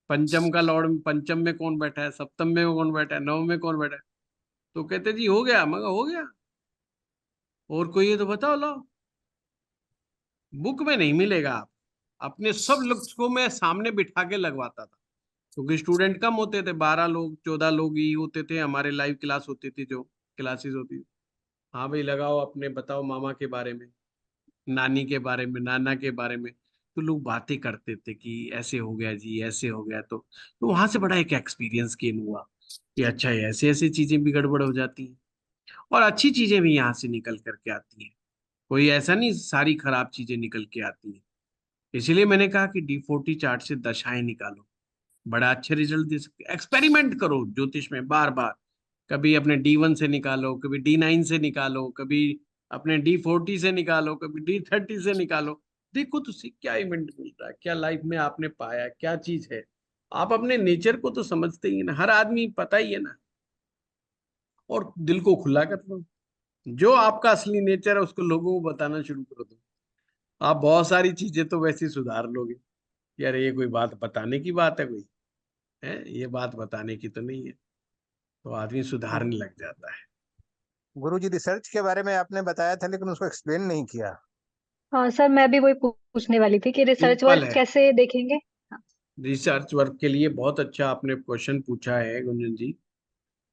पंचम का लॉर्ड पंचम में कौन बैठा है, सप्तम में कौन बैठा है, नवम में कौन बैठा है, तो कहते जी हो गया, मगर हो गया, और कोई है तो बताओ लो, बुक में नहीं मिलेगा। आप अपने सब लुक्स को मैं सामने बिठा के लगवाता था, क्योंकि स्टूडेंट कम होते थे, 12 लोग 14 लोग ही होते थे हमारे लाइव क्लास होती थी, जो क्लासेस होती थी। हाँ भाई लगाओ अपने बताओ मामा के बारे में, नानी के बारे में, नाना के बारे में, तो लोग बातें करते थे कि ऐसे हो गया जी, ऐसे हो गया। तो वहां से बड़ा एक एक्सपीरियंस गेन हुआ कि अच्छा ऐसे ऐसे चीजें भी गड़बड़ हो जाती हैं, और अच्छी चीजें भी यहाँ से निकल करके आती हैं। कोई ऐसा नहीं सारी खराब चीजें निकल के आती हैं। इसलिए मैंने कहा कि D40 चार्ट से दशाएं निकालो, बड़ा अच्छे रिजल्ट दे सकते। एक्सपेरिमेंट करो ज्योतिष में बार बार, कभी अपने D1 से निकालो, कभी D9 से निकालो, कभी अपने D40 से निकालो, कभी D30 से निकालो, देखो तो क्या इवेंट मिल रहा है, क्या लाइफ में आपने पाया, क्या चीज है। आप अपने नेचर को तो समझते ही हैं ना, हर आदमी पता ही है ना, और दिल को खुला कर दो, जो आपका असली नेचर है उसको लोगों को बताना शुरू कर दो। आप बहुत सारी चीजें तो वैसे ही सुधार लोगे। यार ये कोई बात बताने की बात है कोई, है ये बात बताने की तो नहीं है, तो आदमी सुधारने लग जाता है। गुरुजी रिसर्च के बारे में आपने बताया था लेकिन उसको एक्सप्लेन नहीं किया। हाँ सर, मैं भी वही पूछने वाली थी कि रिसर्च सिंपल वर्क है, कैसे देखेंगे। रिसर्च वर्क के लिए बहुत अच्छा आपने क्वेश्चन पूछा है गुंजन जी।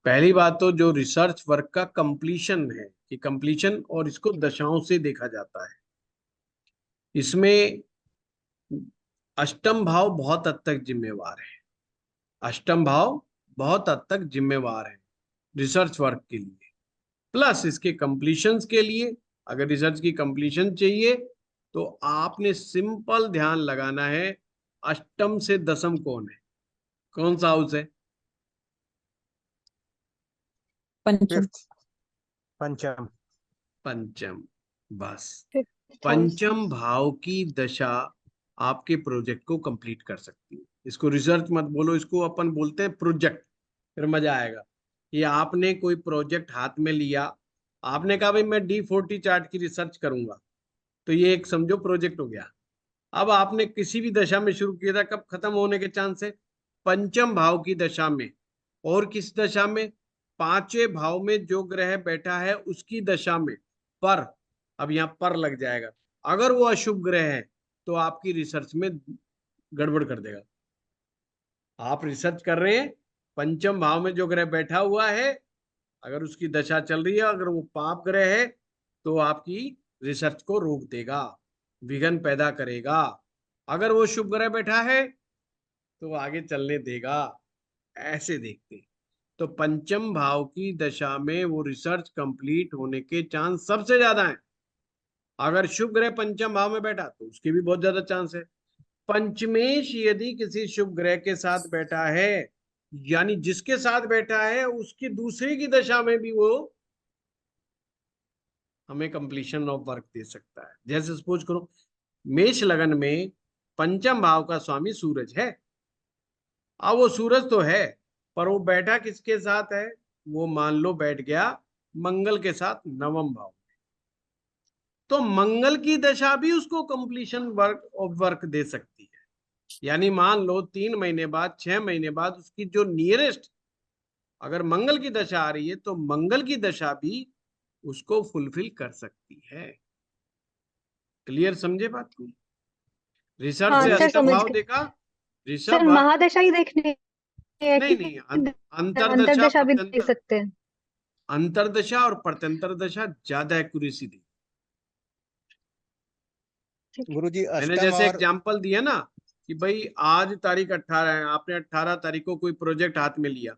पहली बात तो जो रिसर्च वर्क का कंप्लीशन है, कि कंप्लीशन और इसको दशाओं से देखा जाता है। इसमें अष्टम भाव बहुत हद तक जिम्मेवार है, अष्टम भाव बहुत हद तक जिम्मेवार है। रिसर्च वर्क के लिए, प्लस इसके कंप्लीशंस के लिए। अगर रिसर्च की कंप्लीशन चाहिए तो आपने सिंपल ध्यान लगाना है, अष्टम से दसम कौन है, कौन सा हाउस है? पंचम। पंचम। पंचम। बस फिफ्थ हाउस। पंचम भाव की दशा आपके प्रोजेक्ट को कंप्लीट कर सकती है। इसको रिसर्च मत बोलो, इसको अपन बोलते हैं प्रोजेक्ट, फिर मजा आएगा। ये आपने कोई प्रोजेक्ट हाथ में लिया, आपने कहा भाई मैं D40 चार्ट की रिसर्च करूंगा, तो ये एक समझो प्रोजेक्ट हो गया। अब आपने किसी भी दशा में शुरू किया था, कब खत्म होने के चांस है? पंचम भाव की दशा में। और किस दशा में? पांचवें भाव में जो ग्रह बैठा है उसकी दशा में। पर अब यहाँ पर लग जाएगा, अगर वो अशुभ ग्रह है तो आपकी रिसर्च में गड़बड़ कर देगा। आप रिसर्च कर रहे हैं, पंचम भाव में जो ग्रह बैठा हुआ है, अगर उसकी दशा चल रही है, अगर वो पाप ग्रह है तो आपकी रिसर्च को रोक देगा, विघ्न पैदा करेगा। अगर वो शुभ ग्रह बैठा है तो आगे चलने देगा। ऐसे देखते हैं। तो पंचम भाव की दशा में वो रिसर्च कंप्लीट होने के चांस सबसे ज्यादा हैं। अगर शुभ ग्रह पंचम भाव में बैठा तो उसके भी बहुत ज्यादा चांस है। पंचमेश यदि किसी शुभ ग्रह के साथ बैठा है, यानी जिसके साथ बैठा है उसकी दूसरे की दशा में भी वो हमें कंप्लीशन ऑफ वर्क दे सकता है। जैसे सपोज करो मेष लगन में पंचम भाव का स्वामी सूरज है। अब वो सूरज तो है, पर वो बैठा किसके साथ है? वो मान लो बैठ गया मंगल के साथ नवम भाव। तो मंगल की दशा भी उसको कंप्लीशन वर्क ऑफ वर्क दे सकती है। यानी मान लो 3 महीने बाद, 6 महीने बाद उसकी जो नियरेस्ट अगर मंगल की दशा आ रही है तो मंगल की दशा भी उसको फुलफिल कर सकती है। क्लियर समझे बात को? रिसर्च हाँ से सर, अष्टम समझ भाव गए। देखा, सर ऋषभ महादशा ही देखनी है नहीं कि नहीं, अंतरदशा अंतरदशा भी देख प्रत्यंतर, सकते हैं? अंतरदशा और प्रत्यंतर दशा ज्यादा एक्यूरेसी दी। गुरुजी मैंने अष्टम जैसे और एग्जांपल दिया ना कि भाई आज तारीख 18 है, आपने 18 तारीख को कोई प्रोजेक्ट हाथ में लिया।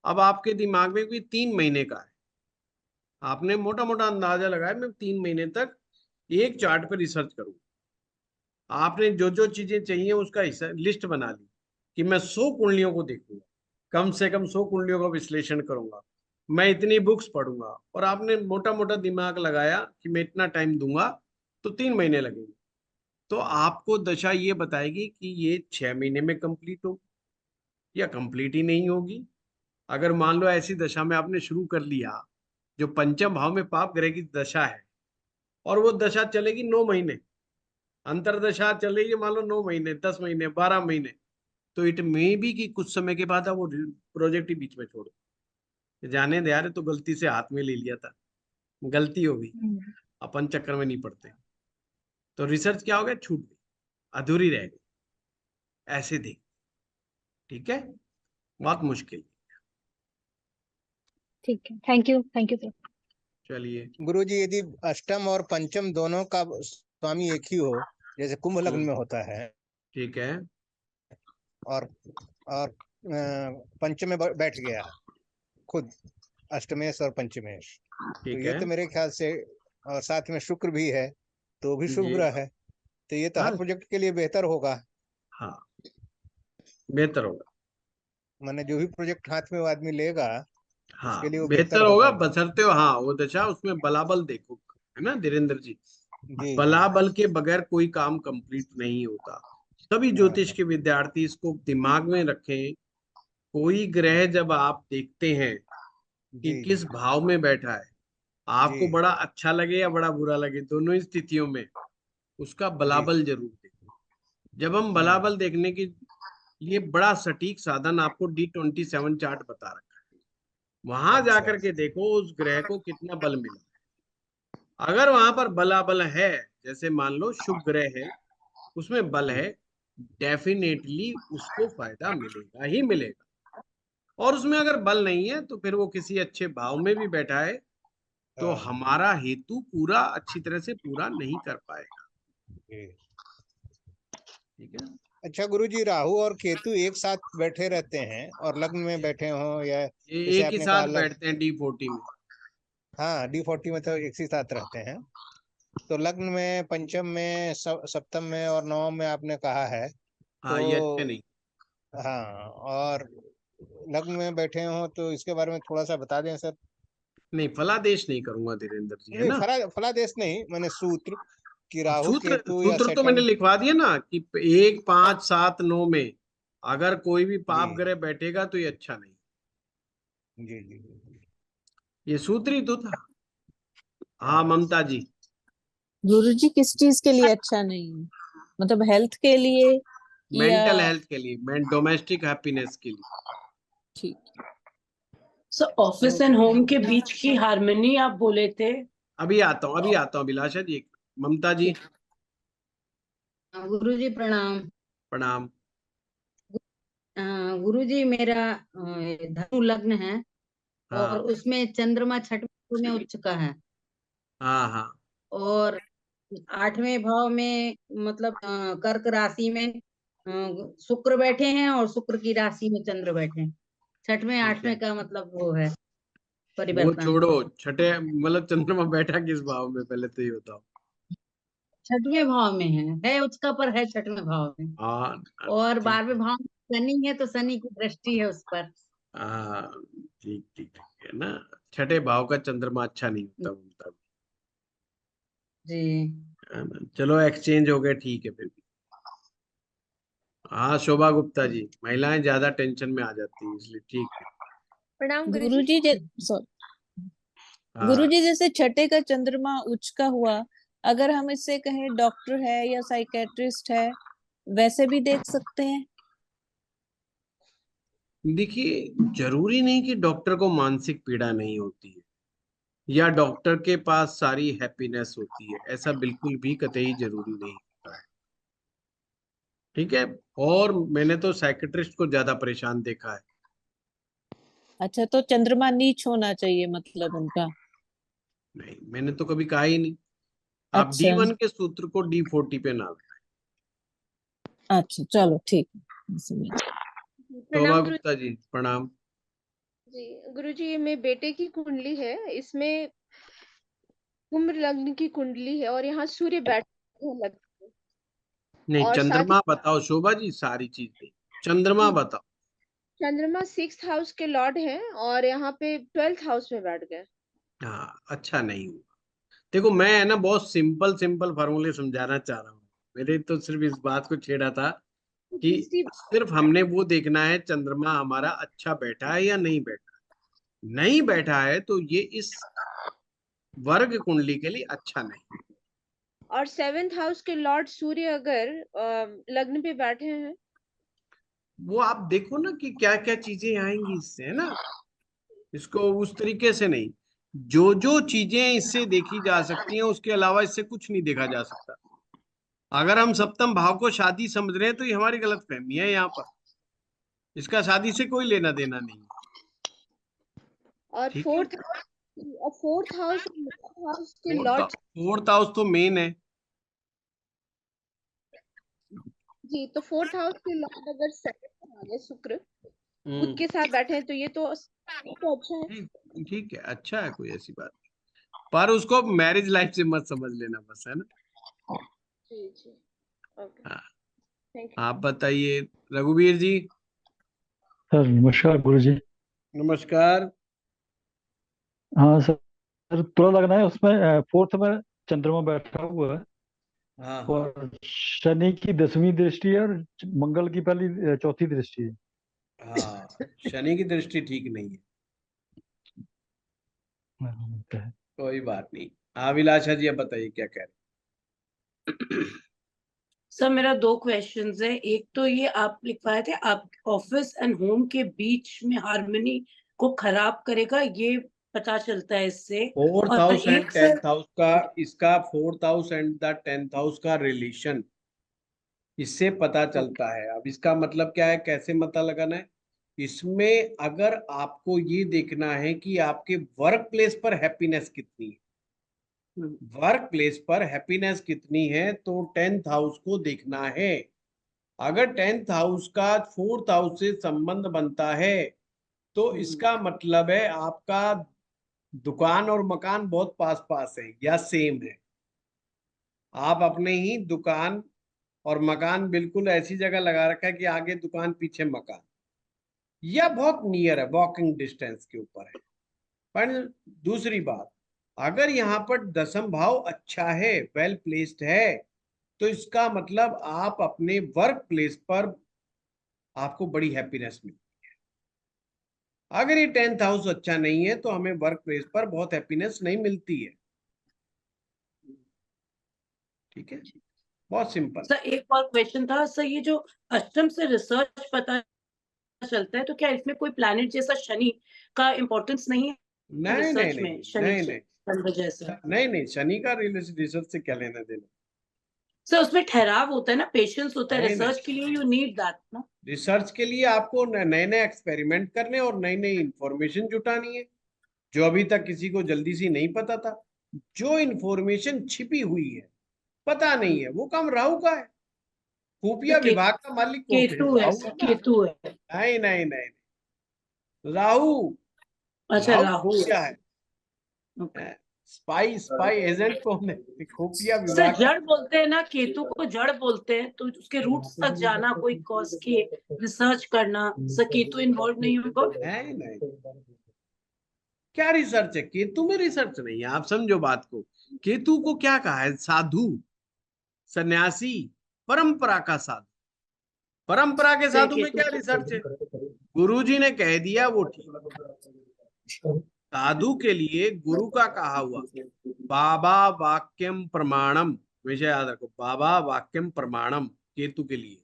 अब आपके दिमाग में कोई 3 महीने का है, आपने मोटा मोटा अंदाजा लगाया मैं 3 महीने तक एक चार्ट पर रिसर्च करूंगा। आपने जो जो चीजें चाहिए उसका लिस्ट बना ली कि मैं 100 कुंडलियों को देखूंगा, कम से कम 100 कुंडलियों का विश्लेषण करूंगा, मैं इतनी बुक्स पढ़ूंगा, और आपने मोटा मोटा दिमाग लगाया कि मैं इतना टाइम दूंगा, तो 3 महीने लगेंगे। तो आपको दशा ये बताएगी कि ये 6 महीने में कंप्लीट होगी या कंप्लीट ही नहीं होगी। अगर मान लो ऐसी दशा में आपने शुरू कर लिया, जो पंचम भाव में पाप ग्रह की दशा है, और वो दशा चलेगी 9 महीने, अंतरदशा चलेगी मान लो 9 महीने, 10 महीने, 12 महीने, तो इट मे बी कि कुछ समय के बाद आप वो प्रोजेक्ट ही बीच में छोड़ो, जाने दे यार तो गलती से हाथ में ले लिया था, गलती हो गई, अपन चक्कर में नहीं पड़ते। तो रिसर्च क्या हो गया? छूट गई, अधूरी रह गई। ऐसे देख, ठीक है, बहुत मुश्किल। ठीक है, थैंक यू सर। चलिए गुरुजी यदि अष्टम और पंचम दोनों का स्वामी एक ही हो, जैसे कुंभ लग्न में होता है, ठीक है, और पंचम में बैठ गया खुद, अष्टमेश और पंचमेश, तो ठीक ये है, तो मेरे ख्याल से, और साथ में शुक्र भी है, तो भी शुभ जी, ग्रह है, तो ये तो हाँ हर प्रोजेक्ट के लिए बेहतर होगा। हाँ, बेहतर होगा। मैंने जो भी प्रोजेक्ट हाथ में वो आदमी लेगा हाँ उसके लिए वो बेहतर बेहतर होगा, होगा। बशर्ते हो हाँ वो दशा उसमें बलाबल देखो, है ना धीरेन्द्र जी? जी बलाबल के बगैर कोई काम कंप्लीट नहीं होता। सभी ज्योतिष के विद्यार्थी इसको दिमाग में रखें। कोई ग्रह जब आप देखते हैं कि जी किस भाव में बैठा है, आपको जी बड़ा अच्छा लगे या बड़ा बुरा लगे, दोनों ही स्थितियों में उसका बलाबल जरूर देखो। जब हम बलाबल देखने के लिए बड़ा सटीक साधन आपको D27 चार्ट बता रखा है, वहां जाकर के देखो उस ग्रह को कितना बल मिला। अगर वहां पर बलाबल है, जैसे मान लो शुभ ग्रह है, उसमें बल है, डेफिनेटली उसको फायदा मिलेगा ही मिलेगा। और उसमें अगर बल नहीं है तो फिर वो किसी अच्छे भाव में भी बैठा है तो हमारा हेतु पूरा अच्छी तरह से पूरा नहीं कर पाएगा। जी। ठीक है। अच्छा गुरुजी, राहु और केतु एक साथ बैठे रहते हैं और लग्न में बैठे हों, या ये जैसे एक ही आपने कहा साथ बैठते हैं D40 में। हाँ, D40 में तो एक ही साथ रहते हैं। तो लग्न में, पंचम में, सप्तम में और नवम में आपने कहा है, हाँ, ये अच्छे तो नहीं। हाँ, और लग्न में बैठे हों तो इसके बारे में थोड़ा सा बता दें सर। नहीं, फलादेश नहीं करूंगा धीरेन्द्र जी, है नहीं, ना। फलादेश नहीं, मैंने सूत्र कि राहु सूत्र केतु या सूत्र तो मैंने सैटर्न। लिखवा दिया ना कि 1, 5, 7, 9 में अगर कोई भी जी पाप ग्रह बैठेगा तो ये अच्छा नहीं। जी जी जी। ये सूत्र ही तो था। हाँ ममता जी। गुरुजी किस चीज के लिए अच्छा नहीं है, मतलब हेल्थ के लिए या? मेंटल हेल्थ के लिए, डोमेस्टिक हैप्पीनेस के लिए। ठीक। सो ऑफिस एंड होम के बीच की हार्मनी आप बोले थे। अभी आता हूँ अभिलाषा जी। ममता जी। गुरुजी प्रणाम। प्रणाम। गुरुजी मेरा धनु लग्न है और हाँ उसमें चंद्रमा छठवें में उच्च का है, हाँ हाँ। और 8वें भाव में मतलब कर्क राशि में शुक्र बैठे हैं और शुक्र की राशि में चंद्र बैठे हैं। 6वें ठीक है, 8वें का मतलब वो है वो परिवर्तन। छोड़ो। छठे मतलब चंद्रमा बैठा किस भाव में, पहले तो ये बताओ। 6वें भाव में है उच्च का, पर है 6वें भाव में। हाँ और ठीक 12वें है। भाव में शनि है, तो शनि की दृष्टि है उस पर। हाँ ठीक ठीक ठीक है ना। छठे भाव का चंद्रमा अच्छा नहीं होता ममता जी। है ना। चलो एक्सचेंज हो गया, ठीक है फिर भी। हाँ शोभा गुप्ता जी, महिलाएं ज्यादा टेंशन में आ जाती हैं इसलिए ठीक है। प्रणाम गुरुजी। गुरुजी सॉरी हाँ गुरुजी, जैसे छठे का चंद्रमा उच्च का हुआ, अगर हम इससे कहें डॉक्टर है या साइकेट्रिस्ट है, वैसे भी देख सकते हैं? देखिए, जरूरी नहीं कि डॉक्टर को मानसिक पीड़ा नहीं होती है या डॉक्टर के पास सारी हैप्पीनेस होती है, ऐसा बिल्कुल भी कतई जरूरी नहीं होता है। ठीक है। और मैंने तो साइकेट्रिस्ट को ज्यादा परेशान देखा है। अच्छा, तो चंद्रमा नीच होना चाहिए मतलब उनका? नहीं, मैंने तो कभी कहा ही नहीं। आप अच्छा D1 के सूत्र को D40 पे ना। अच्छा, चलो ठीक है, समझ। शोभा प्रणाम गुरु गुप्ता जी प्रणाम। जी। गुरुजी, ये मेरे बेटे की कुंडली है, इसमें कुंभ लग्न की कुंडली है और यहाँ सूर्य बैठे हैं लग्न में। नहीं, और साथ ही चंद्रमा बताओ शोभा जी, सारी चीजें चंद्रमा बताओ। चंद्रमा 6th हाउस के लॉर्ड हैं और यहाँ पे 12th हाउस में बैठ गए। हाँ, अच्छा नहीं हुआ। देखो, मैं है ना बहुत सिंपल सिंपल फॉर्मूले समझाना चाह रहा हूँ। मेरे तो सिर्फ इस बात को छेड़ा था कि दृष्टि सिर्फ हमने वो देखना है चंद्रमा हमारा अच्छा बैठा है या नहीं बैठा है। नहीं बैठा है तो ये इस वर्ग कुंडली के लिए अच्छा नहीं। और 7th हाउस के लॉर्ड सूर्य अगर लग्न पे बैठे हैं। वो आप देखो ना कि क्या क्या चीजें आएंगी इससे, है ना। इसको उस तरीके से नहीं, जो जो चीजें इससे देखी जा सकती हैं उसके अलावा इससे कुछ नहीं देखा जा सकता। अगर हम सप्तम भाव को शादी समझ रहे हैं तो ये हमारी गलतफहमी है यहाँ पर। इसका शादी से कोई लेना देना नहीं है। और ठीक है। फोर्थ हाउस के फोर्थ लॉर्ड फोर्थ हाउस तो मेन है। जी, तो 4th हाउस के लॉर्ड अगर 7th में आ गए, शुक्र बुध हम्म। के साथ बैठे हैं, तो ये तो अच्छा है। ठीक है, अच्छा है, कोई ऐसी बात नहीं। पर उसको मैरिज लाइफ से मत समझ लेना बस, है ना। जी जी, ओके, हाँ, थैंक आप बताइए रघुवीर जी। सर नमस्कार गुरुजी। नमस्कार। हाँ सर, तुला लगना है उसमें फोर्थ में चंद्रमा बैठा हुआ है, हाँ हाँ और शनि की 10वीं दृष्टि है, और मंगल की पहली चौथी दृष्टि है। हाँ, शनि की दृष्टि ठीक नहीं है। होता है। कोई बात नहीं। अभिलाषा जी, अब बताइए क्या कह रहे हैं। सर मेरा 2 क्वेश्चंस है। एक तो ये आप लिखवाए थे, आप ऑफिस एंड होम के बीच में हार्मनी को खराब करेगा, ये पता चलता है इससे। फोर्थ और हाउस एंड एक सर 10th हाउस का, इसका 4th house and the 10th house का रिलेशन, इससे पता चलता है। अब इसका मतलब क्या है, कैसे पता लगाना है इसमें? अगर आपको ये देखना है कि आपके वर्क प्लेस पर हैप्पीनेस कितनी है, वर्क प्लेस पर हैप्पीनेस कितनी है, तो 10th हाउस को देखना है। अगर 10th हाउस का 4th हाउस से संबंध बनता है तो इसका मतलब है आपका दुकान और मकान बहुत पास पास है या सेम है। आप अपने ही दुकान और मकान बिल्कुल ऐसी जगह लगा रखा है कि आगे दुकान पीछे मकान, या बहुत नियर है, वॉकिंग डिस्टेंस के ऊपर है। पर दूसरी बात, अगर यहाँ पर दसम भाव अच्छा है, वेल प्लेस्ड है, तो इसका मतलब आप अपने वर्क प्लेस पर आपको बड़ी हैप्पीनेस मिलती है। अगर ये 10th हाउस अच्छा नहीं है तो हमें वर्क प्लेस पर बहुत हैप्पीनेस नहीं मिलती है। ठीक है, बहुत सिंपल। सर एक और क्वेश्चन था सर, ये जो अष्टम से रिसर्च पता चलता है तो क्या इसमें कोई प्लैनेट जैसा शनि का इम्पोर्टेंस नहीं है नहीं नहीं रिसर्च नहीं में? शनि नहीं से चंद्र जैसा नहीं नहीं, शनि का रिसर्च से क्या लेना देना। सर, उसमें ठहराव होता है ना, पेशेंस होता है, नहीं रिसर्च के लिए यू नीड दैट ना। रिसर्च के लिए आपको नए नए एक्सपेरिमेंट करने और नई नई इंफॉर्मेशन जुटानी है, जो अभी तक किसी को जल्दी से नहीं पता था। जो इंफॉर्मेशन छिपी हुई है, पता नहीं है, वो काम राहु का है। खुफिया विभाग का मालिक कौन है? केतु है राहु सर, है ना। केतु है। नहीं नहीं नहीं, राहु। अच्छा, राहु राहु खुफिया है। है। स्पाई एजेंट कौन है? खुफिया सर विभाग। जड़ बोलते हैं ना, केतु को जड़ बोलते हैं, तो उसके रूट्स तक जाना, कोई कॉज के रिसर्च करना, सर केतु इन्वॉल्व नहीं होगा? नहीं नहीं, क्या रिसर्च है? केतु में रिसर्च नहीं है। आप समझो बात को, केतु को क्या कहा है? साधु, सन्यासी, परंपरा का साधु। परंपरा के साधु में क्या रिसर्च है? गुरुजी ने कह दिया वो ठीक। साधु के लिए गुरु का कहा हुआ बाबा वाक्यम प्रमाणम, हमेशा याद रखो, बाबा वाक्यम प्रमाणम केतु के लिए,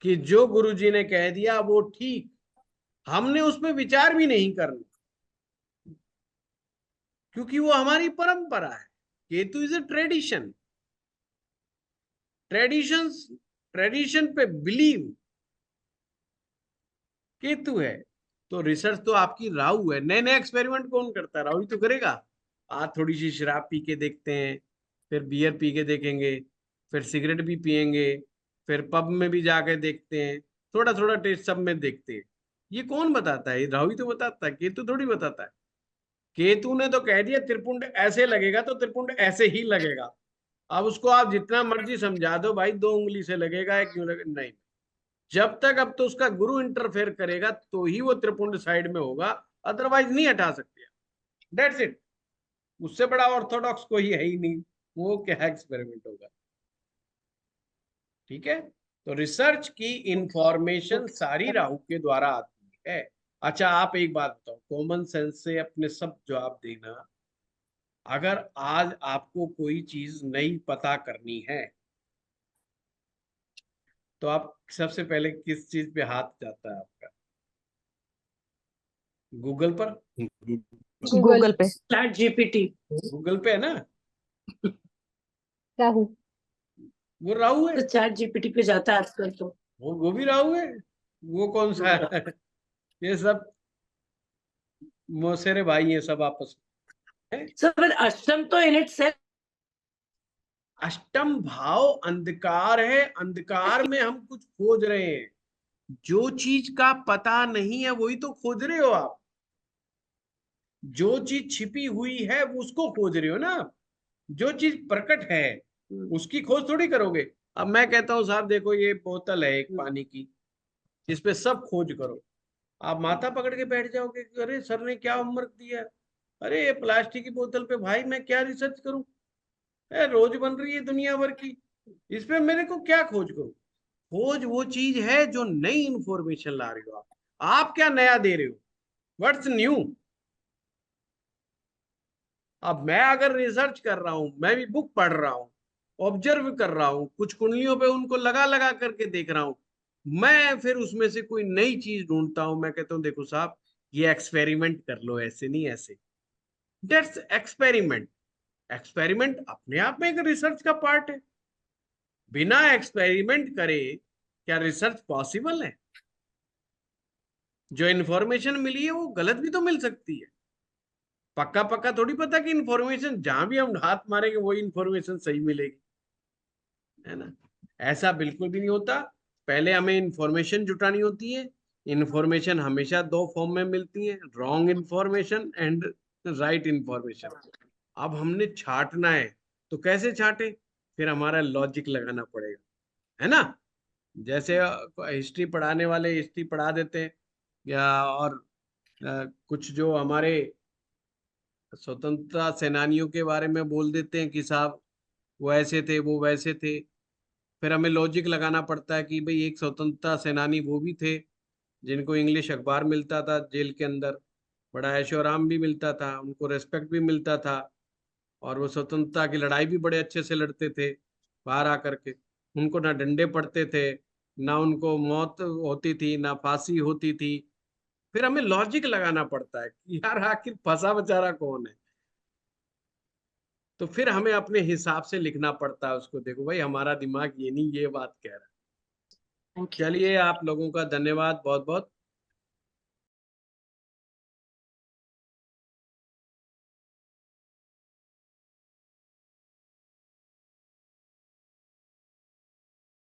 कि जो गुरुजी ने कह दिया वो ठीक, हमने उसमें विचार भी नहीं करना, क्योंकि वो हमारी परंपरा है। Ketu is a tradition, tradition पे बिलीव केतु है। तो रिसर्च तो आपकी राहु है। नए नए एक्सपेरिमेंट कौन करता है? राहु ही तो करेगा। आज थोड़ी सी शराब पी के देखते हैं, फिर बियर पी के देखेंगे, फिर सिगरेट भी पियेंगे, फिर पब में भी जाके देखते हैं, थोड़ा थोड़ा टेस्ट सब में देखते हैं। ये कौन बताता है? राहु ही तो बताता है, केतु थोड़ी बताता है। केतु ने तो कह दिया त्रिपुंड ऐसे लगेगा तो त्रिपुंड ऐसे ही लगेगा। अब उसको आप जितना मर्जी समझा दो भाई, 2 उंगली से लगेगा या क्यों लगेगा, नहीं। जब तक अब तो उसका गुरु इंटरफेयर करेगा तो ही वो त्रिपुंड साइड में होगा, अदरवाइज नहीं हटा सकते। That's it. उससे बड़ा ऑर्थोडॉक्स कोई है ही नहीं, वो क्या एक्सपेरिमेंट होगा। ठीक है, तो रिसर्च की इंफॉर्मेशन सारी राहु के द्वारा आती है। अच्छा, आप एक बात बताओ, कॉमन सेंस से अपने सब जवाब देना। अगर आज आपको कोई चीज नई पता करनी है तो आप सबसे पहले किस चीज पे हाथ जाता है आपका? गूगल पर? गूगल पे। Chat GPT. गूगल पे है ना? राहु। वो राहु है। तो चैट जीपीटी पे जाता है आजकल तो। वो भी राहु है। वो कौन सा है? ये सब मौसेरे भाई हैं सब आपस में। सर अष्टम तो इन इटसेल्फ, अष्टम भाव अंधकार है। अंधकार में हम कुछ खोज रहे हैं। जो चीज का पता नहीं है वही तो खोज रहे हो आप। जो चीज छिपी हुई है उसको खोज रहे हो ना। जो चीज प्रकट है उसकी खोज थोड़ी करोगे। अब मैं कहता हूं साहब देखो, ये बोतल है एक पानी की, इस पे सब खोज करो, आप माथा पकड़ के बैठ जाओगे कि अरे सर ने क्या होमवर्क दिया, अरे ये प्लास्टिक की बोतल पे भाई मैं क्या रिसर्च करूं, रोज बन रही है दुनिया भर की, इस पे मेरे को क्या खोज करूं। खोज वो चीज है जो नई इंफॉर्मेशन ला रही हो आप क्या नया दे रहे हो, व्हाट्स न्यू। अब मैं अगर रिसर्च कर रहा हूं, मैं भी बुक पढ़ रहा हूं, ऑब्जर्व कर रहा हूं, कुछ कुंडलियों पे उनको लगा लगा करके देख रहा हूं, मैं फिर उसमें से कोई नई चीज ढूंढता हूं। मैं कहता हूं देखो साहब ये एक्सपेरिमेंट कर लो, ऐसे नहीं ऐसे। That's experiment. एक्सपेरिमेंट अपने आप में एक रिसर्च का पार्ट है। बिना एक्सपेरिमेंट करे क्या रिसर्च पॉसिबल है? जो इन्फॉर्मेशन मिली है वो गलत भी तो मिल सकती है। पक्का पक्का थोड़ी पता कि इन्फॉर्मेशन जहां भी हम हाथ मारेंगे वही इन्फॉर्मेशन सही मिलेगी, है ना। ऐसा बिल्कुल भी नहीं होता। पहले हमें इंफॉर्मेशन जुटानी होती है। इंफॉर्मेशन हमेशा दो फॉर्म में मिलती है, wrong information and right information. अब हमने छांटना है, तो कैसे छांटे? फिर हमारा लॉजिक लगाना पड़ेगा, है ना। जैसे हिस्ट्री पढ़ाने वाले हिस्ट्री पढ़ा देते हैं, या और कुछ जो हमारे स्वतंत्रता सेनानियों के बारे में बोल देते हैं कि साहब वो ऐसे थे, वो वैसे थे। फिर हमें लॉजिक लगाना पड़ता है कि भाई एक स्वतंत्रता सेनानी वो भी थे जिनको इंग्लिश अखबार मिलता था जेल के अंदर, बड़ा ऐशो आराम भी मिलता था, उनको रेस्पेक्ट भी मिलता था, और वो स्वतंत्रता की लड़ाई भी बड़े अच्छे से लड़ते थे बाहर आकर के। उनको ना डंडे पड़ते थे, ना उनको मौत होती थी, ना फांसी होती थी। फिर हमें लॉजिक लगाना पड़ता है कि यार आखिर फंसा बेचारा कौन है। तो फिर हमें अपने हिसाब से लिखना पड़ता है उसको, देखो भाई हमारा दिमाग ये नहीं ये बात कह रहा है। चलिए, आप लोगों का धन्यवाद बहुत बहुत।